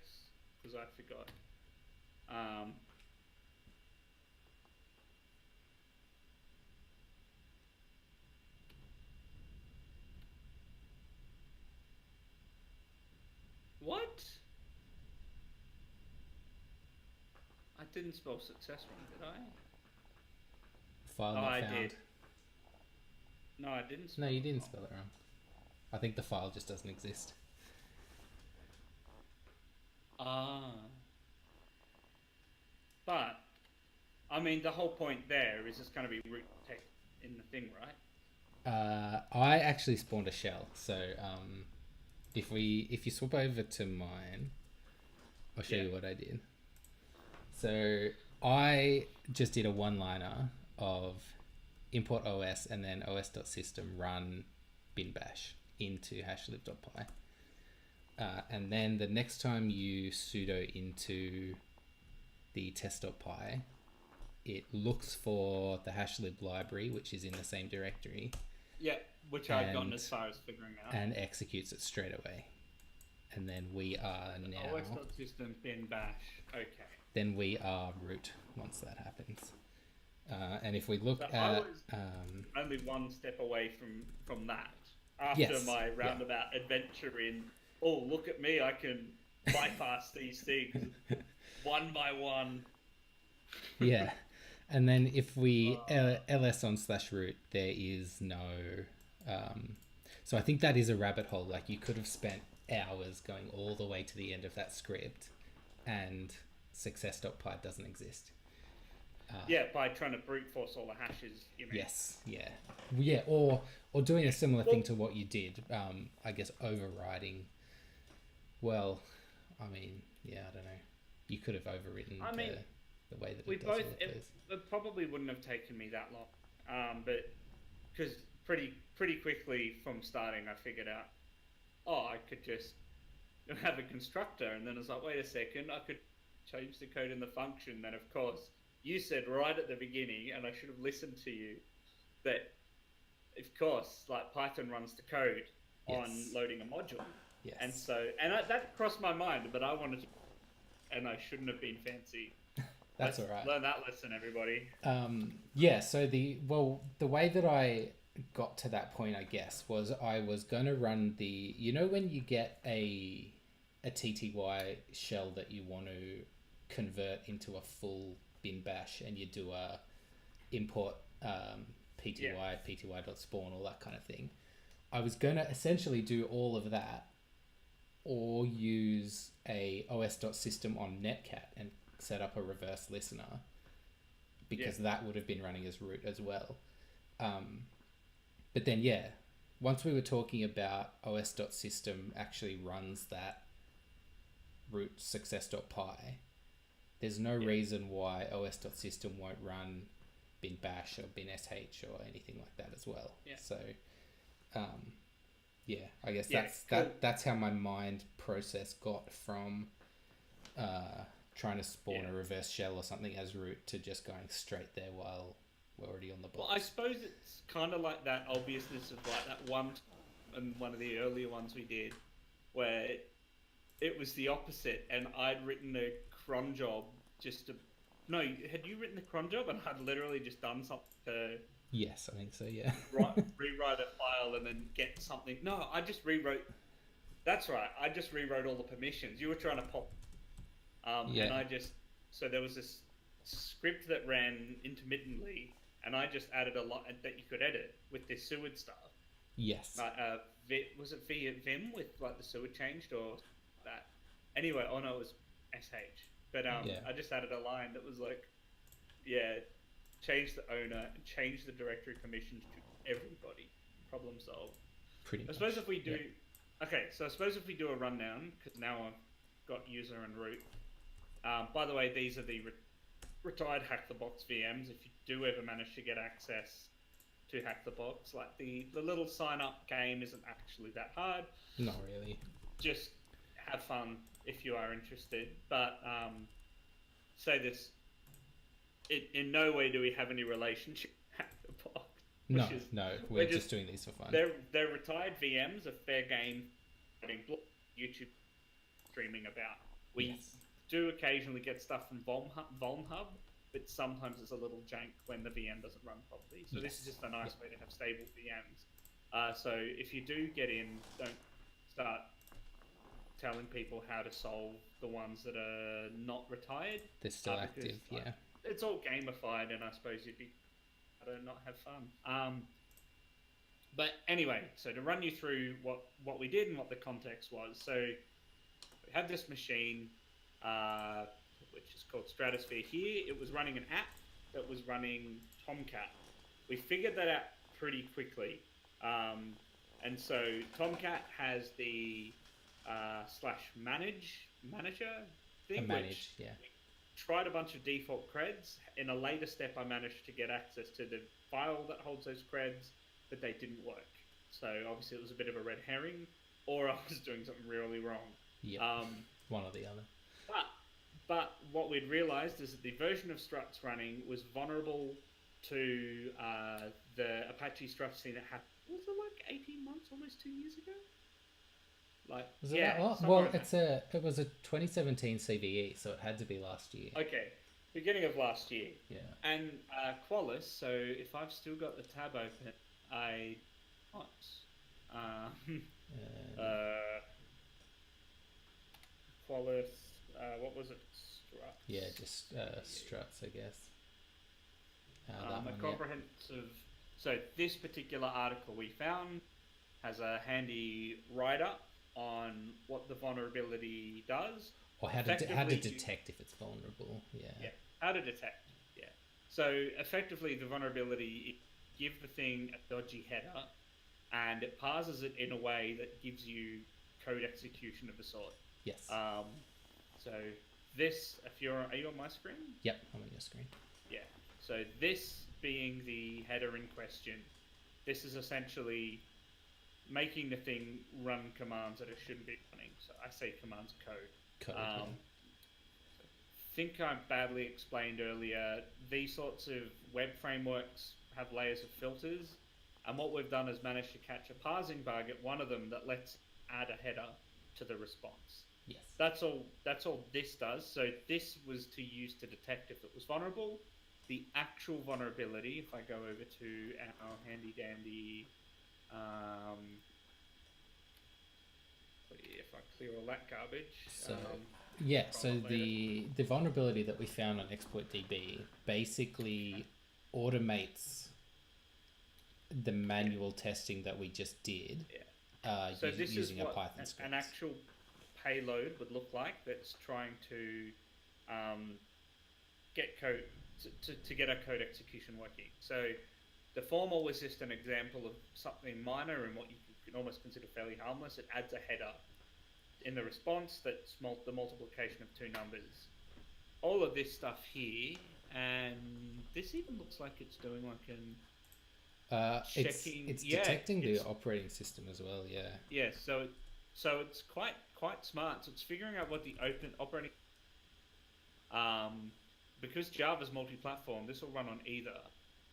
Because I forgot. Um, what? I didn't spell success wrong, did I? File Oh, not I found. did. No, I didn't No, spell you it didn't wrong. spell it wrong. I think the file just doesn't exist. Ah. But, I mean, the whole point there is it's going to be root text in the thing, right? I actually spawned a shell, so if you swap over to mine, I'll show Yeah. you what I did. So I just did a one-liner of import OS and then os.system run bin bash into hashlib.py. And then the next time you sudo into the test.py, it looks for the hashlib library, which is in the same directory, Yeah, which I've gotten as far as figuring out. and executes it straight away. And then we are now... os.system bin bash. Okay. Then we are root once that happens. And if we look So at... I was only one step away from that. After Yes, my yeah. roundabout adventure in, oh, look at me, I can bypass these things one by one. Yeah. And then if we ls on /root, there is no... so I think that is a rabbit hole. Like, you could have spent hours going all the way to the end of that script, and success.py doesn't exist. Yeah, by trying to brute force all the hashes, you mean. Yes, yeah, or doing a similar thing to what you did. I guess overriding. Well, I mean, yeah, I don't know. You could have overwritten the way that it does all of those. It probably wouldn't have taken me that long, but because pretty quickly from starting, I figured out, oh, I could just have a constructor, and then I was like, wait a second, I could change the code in the function. Then of course you said right at the beginning, and I should have listened to you, that of course, like, Python runs the code on loading a module. Yes. And so, that crossed my mind, but I wanted to, and I shouldn't have been fancy. That's all right. Learn that lesson, everybody. Yeah, so the way that I got to that point, I guess, was I was going to run the... You know when you get a TTY shell that you want to convert into a full bin bash, and you do a import pty.spawn, all that kind of thing. I was going to essentially do all of that, or use a os.system on netcat and set up a reverse listener, because that would have been running as root as well. But then, once we were talking about os.system actually runs that root success.py, there's no reason why os.system won't run bin bash or bin sh or anything like that as well. Yeah. So, I guess cool. that's how my mind process got from trying to spawn a reverse shell or something as root to just going straight there while we're already on the box. Well, I suppose it's kind of like that obviousness of like that one of the earlier ones we did, where it was the opposite, and I'd written a cron job just to... No, had you written the cron job, and I'd literally just done something to... Yes, I think so, yeah. rewrite a file and then get something... No, I just rewrote... That's right, I just rewrote all the permissions. You were trying to pop... And I just so there was this script that ran intermittently, and I just added a lot that you could edit with this Seward stuff. Yes. Like, was it Vim with like the Seward changed or that? Anyway, oh no, it was SH. But Yeah. I just added a line that was like, yeah, change the owner and change the directory permissions to everybody. Problem solved. Pretty I much. suppose if we do, Yeah. okay, so I suppose if we do a rundown, because now I've got user and root. By the way, these are the retired Hack the Box VMs. If you do ever manage to get access to Hack the Box, like the little sign up game isn't actually that hard. Not really. Just have fun if you are interested. But say this, in no way do we have any relationship with Hack the Box. No, we're just doing these for fun. They're retired VMs, a fair game, YouTube streaming about. We do occasionally get stuff from VolnHub, but sometimes it's a little jank when the VM doesn't run properly. So this is just a nice way to have stable VMs. So if you do get in, don't start telling people how to solve the ones that are not retired. They're still active, yeah. It's all gamified, and I suppose you'd be to not have fun. But anyway, so to run you through what we did and what the context was. So we had this machine, which is called Stratosphere here. It was running an app that was running Tomcat. We figured that out pretty quickly. And so Tomcat has the /manager thing, manage, yeah. Tried a bunch of default creds. In a later step, I managed to get access to the file that holds those creds, but they didn't work. So obviously it was a bit of a red herring, or I was doing something really wrong. Yeah, one or the other. But what we'd realized is that the version of struts running was vulnerable to the Apache struts thing that happened. Was it like 18 months, almost 2 years ago? Like, was it that long? Well, it was a 2017 CVE, so it had to be last year. Okay, beginning of last year. Yeah. And Qualis, so if I've still got the tab open, Qualis, what was it? Struts. Yeah, just struts, I guess. A comprehensive. So this particular article we found has a handy write-up on what the vulnerability does. Or how to detect if it's vulnerable. Yeah, how to detect. Yeah. So effectively the vulnerability, give the thing a dodgy header and it parses it in a way that gives you code execution of the sort. Yes. So this, are you on my screen? Yep, I'm on your screen. Yeah. So this being the header in question, this is essentially making the thing run commands that it shouldn't be running. So I say commands code. Yeah. Think I badly explained earlier, these sorts of web frameworks have layers of filters, and what we've done is managed to catch a parsing bug at one of them that lets add a header to the response. Yes. That's all this does. So this was to use to detect if it was vulnerable. The actual vulnerability, if I go over to our handy dandy, if I clear all that garbage. So so the vulnerability that we found on ExploitDB basically automates the manual testing that we just did. Yeah. So this using is what a Python script. An actual payload would look like that's trying to get code to get our code execution working. So the formal was just an example of something minor and what you can almost consider fairly harmless. It adds a header in the response that's the multiplication of two numbers. All of this stuff here, and this even looks like it's doing like an checking. It's detecting the operating system as well. Yeah. Yeah. So it's quite smart. So it's figuring out what the operating. Because Java's multi-platform, this will run on either.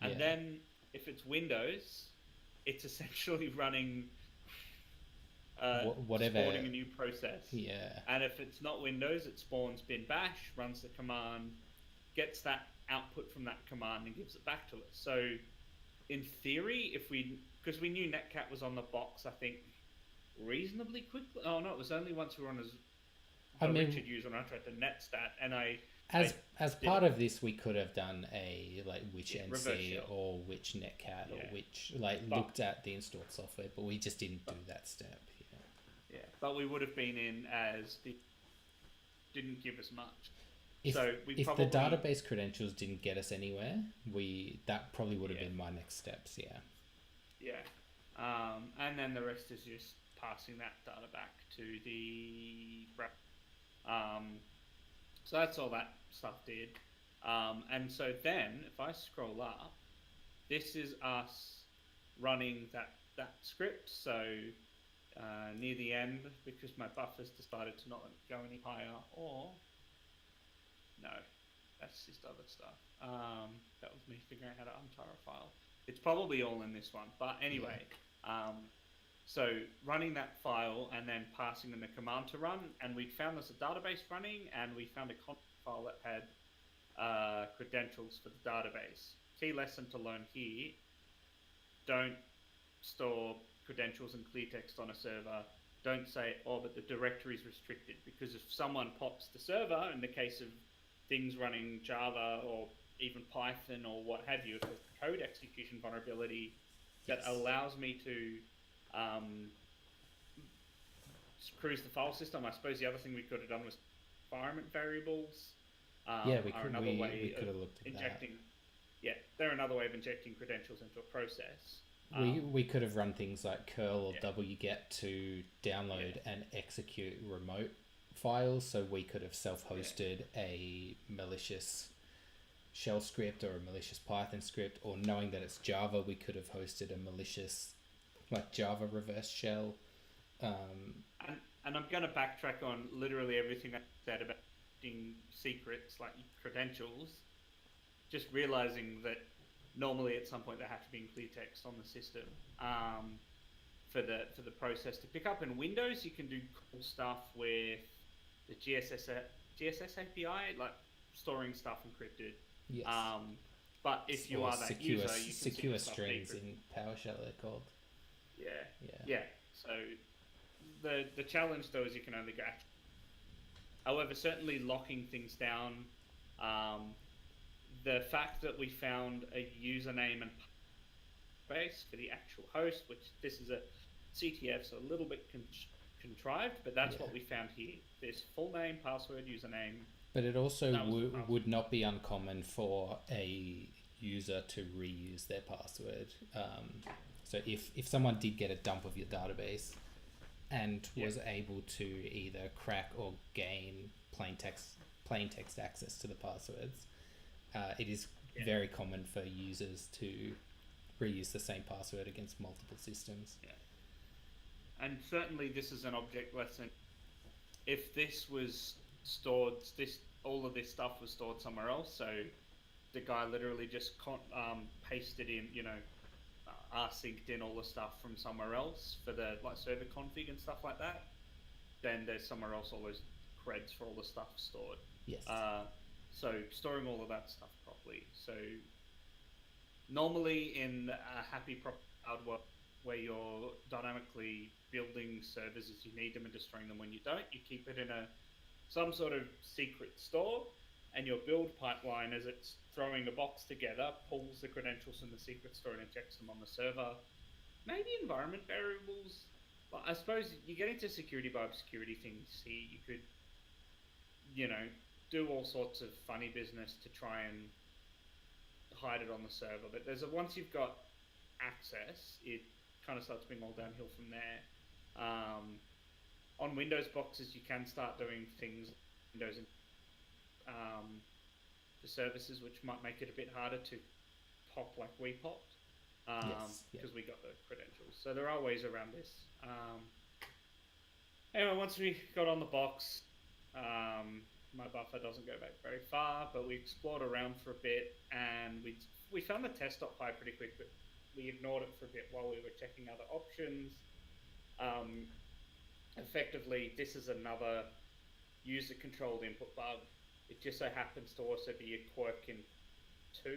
And then if it's Windows, it's essentially running whatever, spawning a new process. Yeah. And if it's not Windows, it spawns bin bash, runs the command, gets that output from that command and gives it back to us. So in theory, because we knew Netcat was on the box, I think reasonably quickly. Oh no, it was only once we were on I mean, Richard used when I tried to net stat, and as did part it. of this, we could have done a like which Reverse NC shell. or which netcat or Yeah, which like but looked at the installed software, but we just didn't do that step. Yeah. yeah, but we would have been in as the didn't give us much. If So we if the probably database credentials didn't get us anywhere, we that probably would have yeah been my next steps. Yeah. yeah, and then the rest is just passing that data back to the um, so that's all that stuff did. And so then if I scroll up, this is us running that script. So near the end, because my buffers decided to not go any higher, or no, that's just other stuff. That was me figuring out how to untar a file. It's probably all in this one, but anyway. So running that file and then passing them a command to run, and we found there's a database running, and we found a config file that had credentials for the database. Key lesson to learn here: don't store credentials in clear text on a server. Don't say, oh, but the directory is restricted, because if someone pops the server, in the case of things running Java or even Python or what have you, if there's a code execution vulnerability that allows me to cruise the file system. I suppose the other thing we could have done was environment variables. Yeah, we Are could another way we could of have looked at injecting. Yeah, they're another way of injecting credentials into a process. that. We could have run things like curl or wget to download and execute remote files. So we could have self-hosted a malicious shell script or a malicious Python script, or knowing that it's Java, we could have hosted a malicious like Java reverse shell. And I'm going to backtrack on literally everything I said about secrets like credentials. Just realizing that normally at some point they have to be in clear text on the system for the process to pick up. In Windows, you can do cool stuff with the GSS API, like storing stuff encrypted. Yes. But if you or are that secure, user, you can secure strings in PowerShell, they're called. Yeah. So the challenge though is you can only go. However, certainly locking things down. The fact that we found a username and base for the actual host, which this is a CTF, so a little bit contrived, but that's what we found here. There's full name, password, username. But it also would not be uncommon for a user to reuse their password. So if someone did get a dump of your database and was able to either crack or gain plain text access to the passwords, it is very common for users to reuse the same password against multiple systems. Yeah. And certainly this is an object lesson. If this was stored, all of this stuff was stored somewhere else, so the guy literally just pasted in, synced in all the stuff from somewhere else for the like server config and stuff like that, then there's somewhere else all those creds for all the stuff stored. Yes. So storing all of that stuff properly. So normally in a happy cloud world where you're dynamically building servers as you need them and destroying them when you don't, you keep it in some sort of secret store, and your build pipeline, as it's throwing a box together, pulls the credentials from the secret store and injects them on the server. Maybe environment variables, but I suppose you get into security by obscurity things here. You could, do all sorts of funny business to try and hide it on the server. But once you've got access, it kind of starts being all downhill from there. On Windows boxes, you can start doing things Windows for services, which might make it a bit harder to pop like we popped, because we got the credentials. So there are ways around this. Anyway, once we got on the box, my buffer doesn't go back very far, but we explored around for a bit, and we found the test.py pretty quick, but we ignored it for a bit while we were checking other options. Effectively, this is another user-controlled input bug. It just so happens to also be a quirk in 2.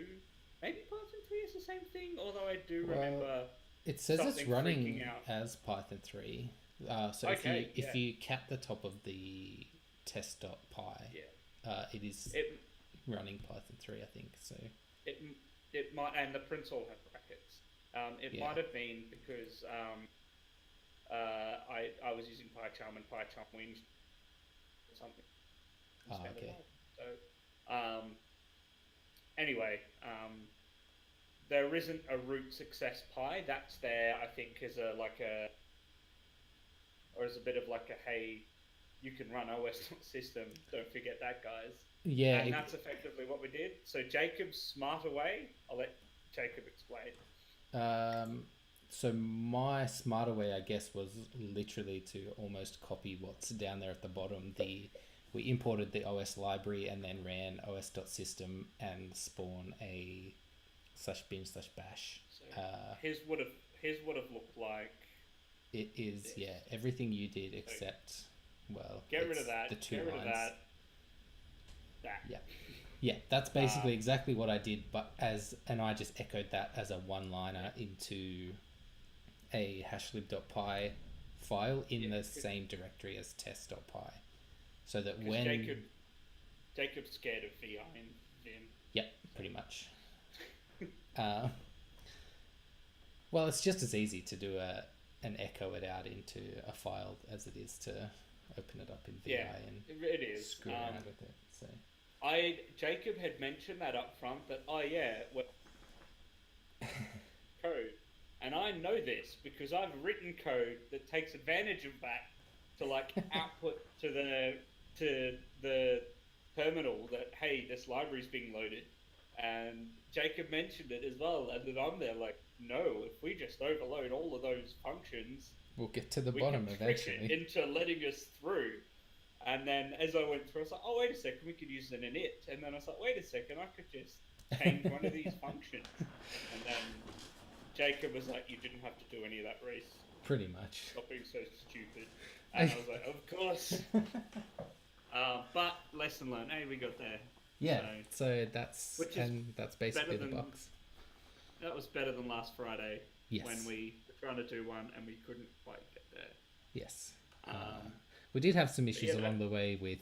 Maybe Python 3 is the same thing, although I do remember it says it's running as Python 3. So if you cap the top of the test.py. Yeah. It is running Python 3, I think. So it might, and the prints all have brackets. It might have been because I was using PyCharm and PyCharm wins or something. Okay. So anyway, there isn't a root success pi. That's there, I think, as a bit of like a, hey, you can run OS system. Don't forget that, guys. Yeah. And that's effectively what we did. So Jacob's smarter way, I'll let Jacob explain. So my smarter way, I guess, was literally to almost copy what's down there at the bottom. We imported the OS library and then ran os.system and spawn a /bin/bash. So his would have looked like. It is this. Yeah, everything you did except get rid of that. The two get rid lines. Of that. That. Yeah, that's basically exactly what I did, and I just echoed that as a one-liner into a hashlib.py file in the same directory as test.py. So that when Jacob's scared of VI and Vim. Yep, pretty much. Well, it's just as easy to do and echo it out into a file as it is to open it up in VI and it is. Screw around with it. So Jacob had mentioned that up front that code, and I know this because I've written code that takes advantage of that to like output to the terminal that, hey, this library's being loaded, and Jacob mentioned it as well, and then I'm there like, no, if we just overload all of those functions, we'll get to the bottom eventually. Into letting us through. And then as I went through, I was like, oh, wait a second, we could use an init. And then I was like, wait a second, I could just change one of these functions. And then Jacob was like, you didn't have to do any of that, Reece. Pretty much. Stop being so stupid. And I was like, of course. But lesson learned. Hey, we got there. Yeah, so that's basically the box. That was better than last Friday. Yes. When we were trying to do one and we couldn't quite get there. Yes. We did have some issues along the way with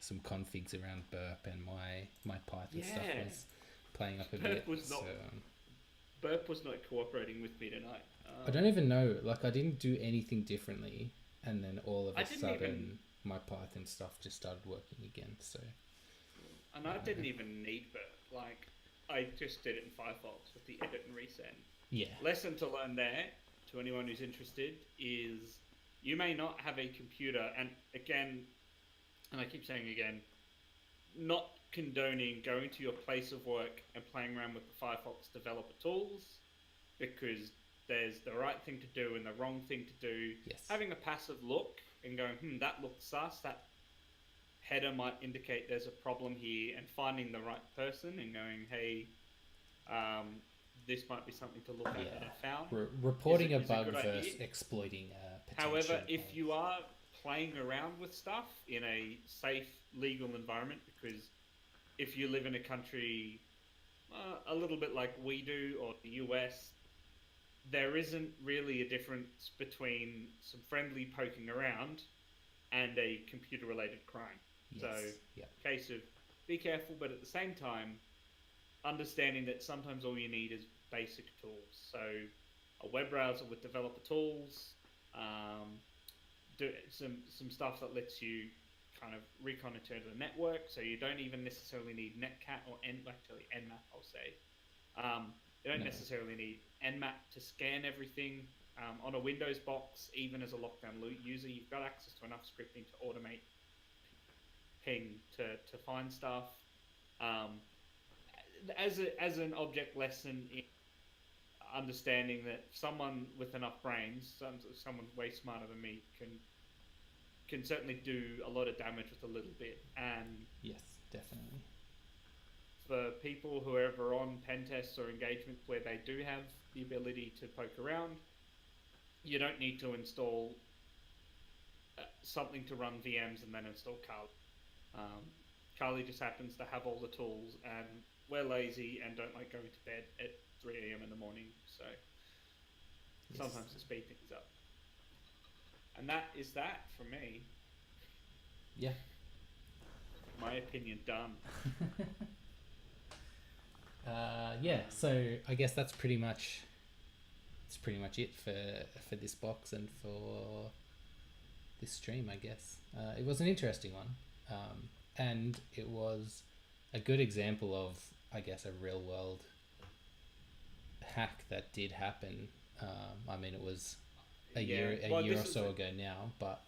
some configs around burp, and my Python stuff was playing up a bit. Burp was not cooperating with me tonight. I don't even know. Like, I didn't do anything differently, and then all of a sudden, my Python stuff just started working again. So. And I didn't even need burp. Like, I just did it in Firefox with the edit and resend. Yeah. Lesson to learn there, to anyone who's interested, is you may not have a computer, and again, and I keep saying again, not condoning going to your place of work and playing around with the Firefox developer tools, because there's the right thing to do and the wrong thing to do. Yes. Having a passive look and going, that looks sus, that header might indicate there's a problem here, and finding the right person and going, hey, this might be something to look at that I found. Reporting a bug versus exploiting a potential. However, if you are playing around with stuff in a safe, legal environment, because if you live in a country a little bit like we do, or the US, there isn't really a difference between some friendly poking around and a computer-related crime. Yes. So, case of be careful, but at the same time, understanding that sometimes all you need is basic tools. So, a web browser with developer tools, do some stuff that lets you kind of reconnect to the network. So you don't even necessarily need Netcat or Nmap, I'll say. You don't necessarily need Nmap to scan everything. On a Windows box, even as a lockdown user, you've got access to enough scripting to automate ping to find stuff. As an object lesson in understanding that someone with enough brains, someone way smarter than me, can certainly do a lot of damage with a little bit. And yes, definitely. For people who are ever on pen tests or engagements where they do have the ability to poke around, you don't need to install something to run VMs and then install Kali. Kali just happens to have all the tools, and we're lazy and don't like going to bed at 3 a.m. in the morning, so sometimes to speed things up. And that is that for me. Yeah. My opinion, done. Yeah. So I guess that's pretty much it for this box and for this stream. I guess it was an interesting one, and it was a good example of, I guess, a real world hack that did happen. I mean, it was a year or so ago now, but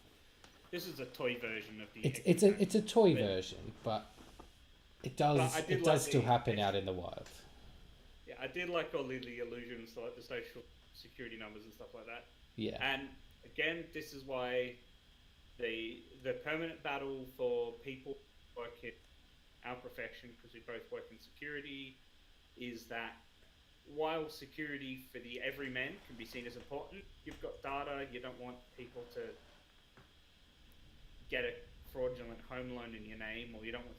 this is a toy version of the. It's a toy version, but it does still happen out in the wild. Yeah, I did like all the illusions, like the social security numbers and stuff like that. Yeah. And again, this is why the permanent battle for people working our profession, because we both work in security, is that while security for the everyman can be seen as important, you've got data. You don't want people to get a fraudulent home loan in your name, or you don't want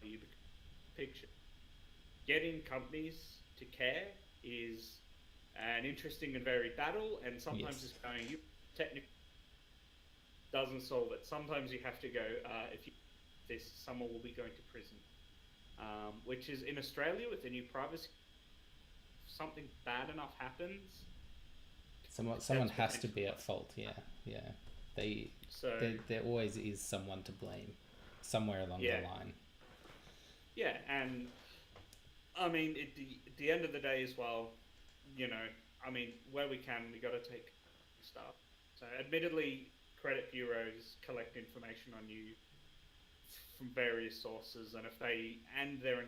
you picture. Getting companies to care is an interesting and varied battle, and sometimes it's going, you technically doesn't solve it. Sometimes you have to go, if you this, someone will be going to prison. Which is, in Australia with the new privacy, if something bad enough happens, someone has to be at fault. Yeah. There always is someone to blame somewhere along the line. Yeah, and I mean, at the end of the day as well, I mean, where we can, we got to take stuff. So, admittedly, credit bureaus collect information on you from various sources, and they're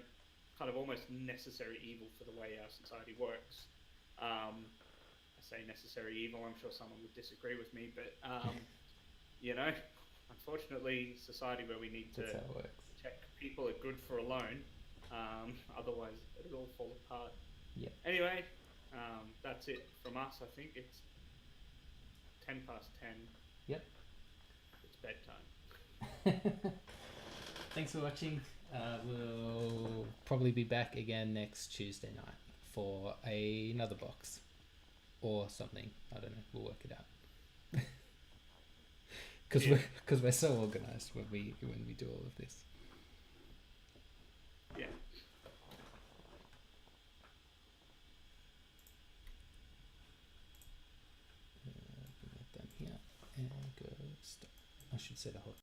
kind of almost necessary evil for the way our society works. I say necessary evil. I'm sure someone would disagree with me, but unfortunately, society where we need to check people are good for a loan. Otherwise, it'll all fall apart. Yeah. Anyway, that's it from us. I think it's 10 past 10. Yep. It's bedtime. Thanks for watching. We'll probably be back again next Tuesday night for another box or something. I don't know. We'll work it out. Because we're so organized when we do all of this. Yeah. Done here and go stop. I should set a hot.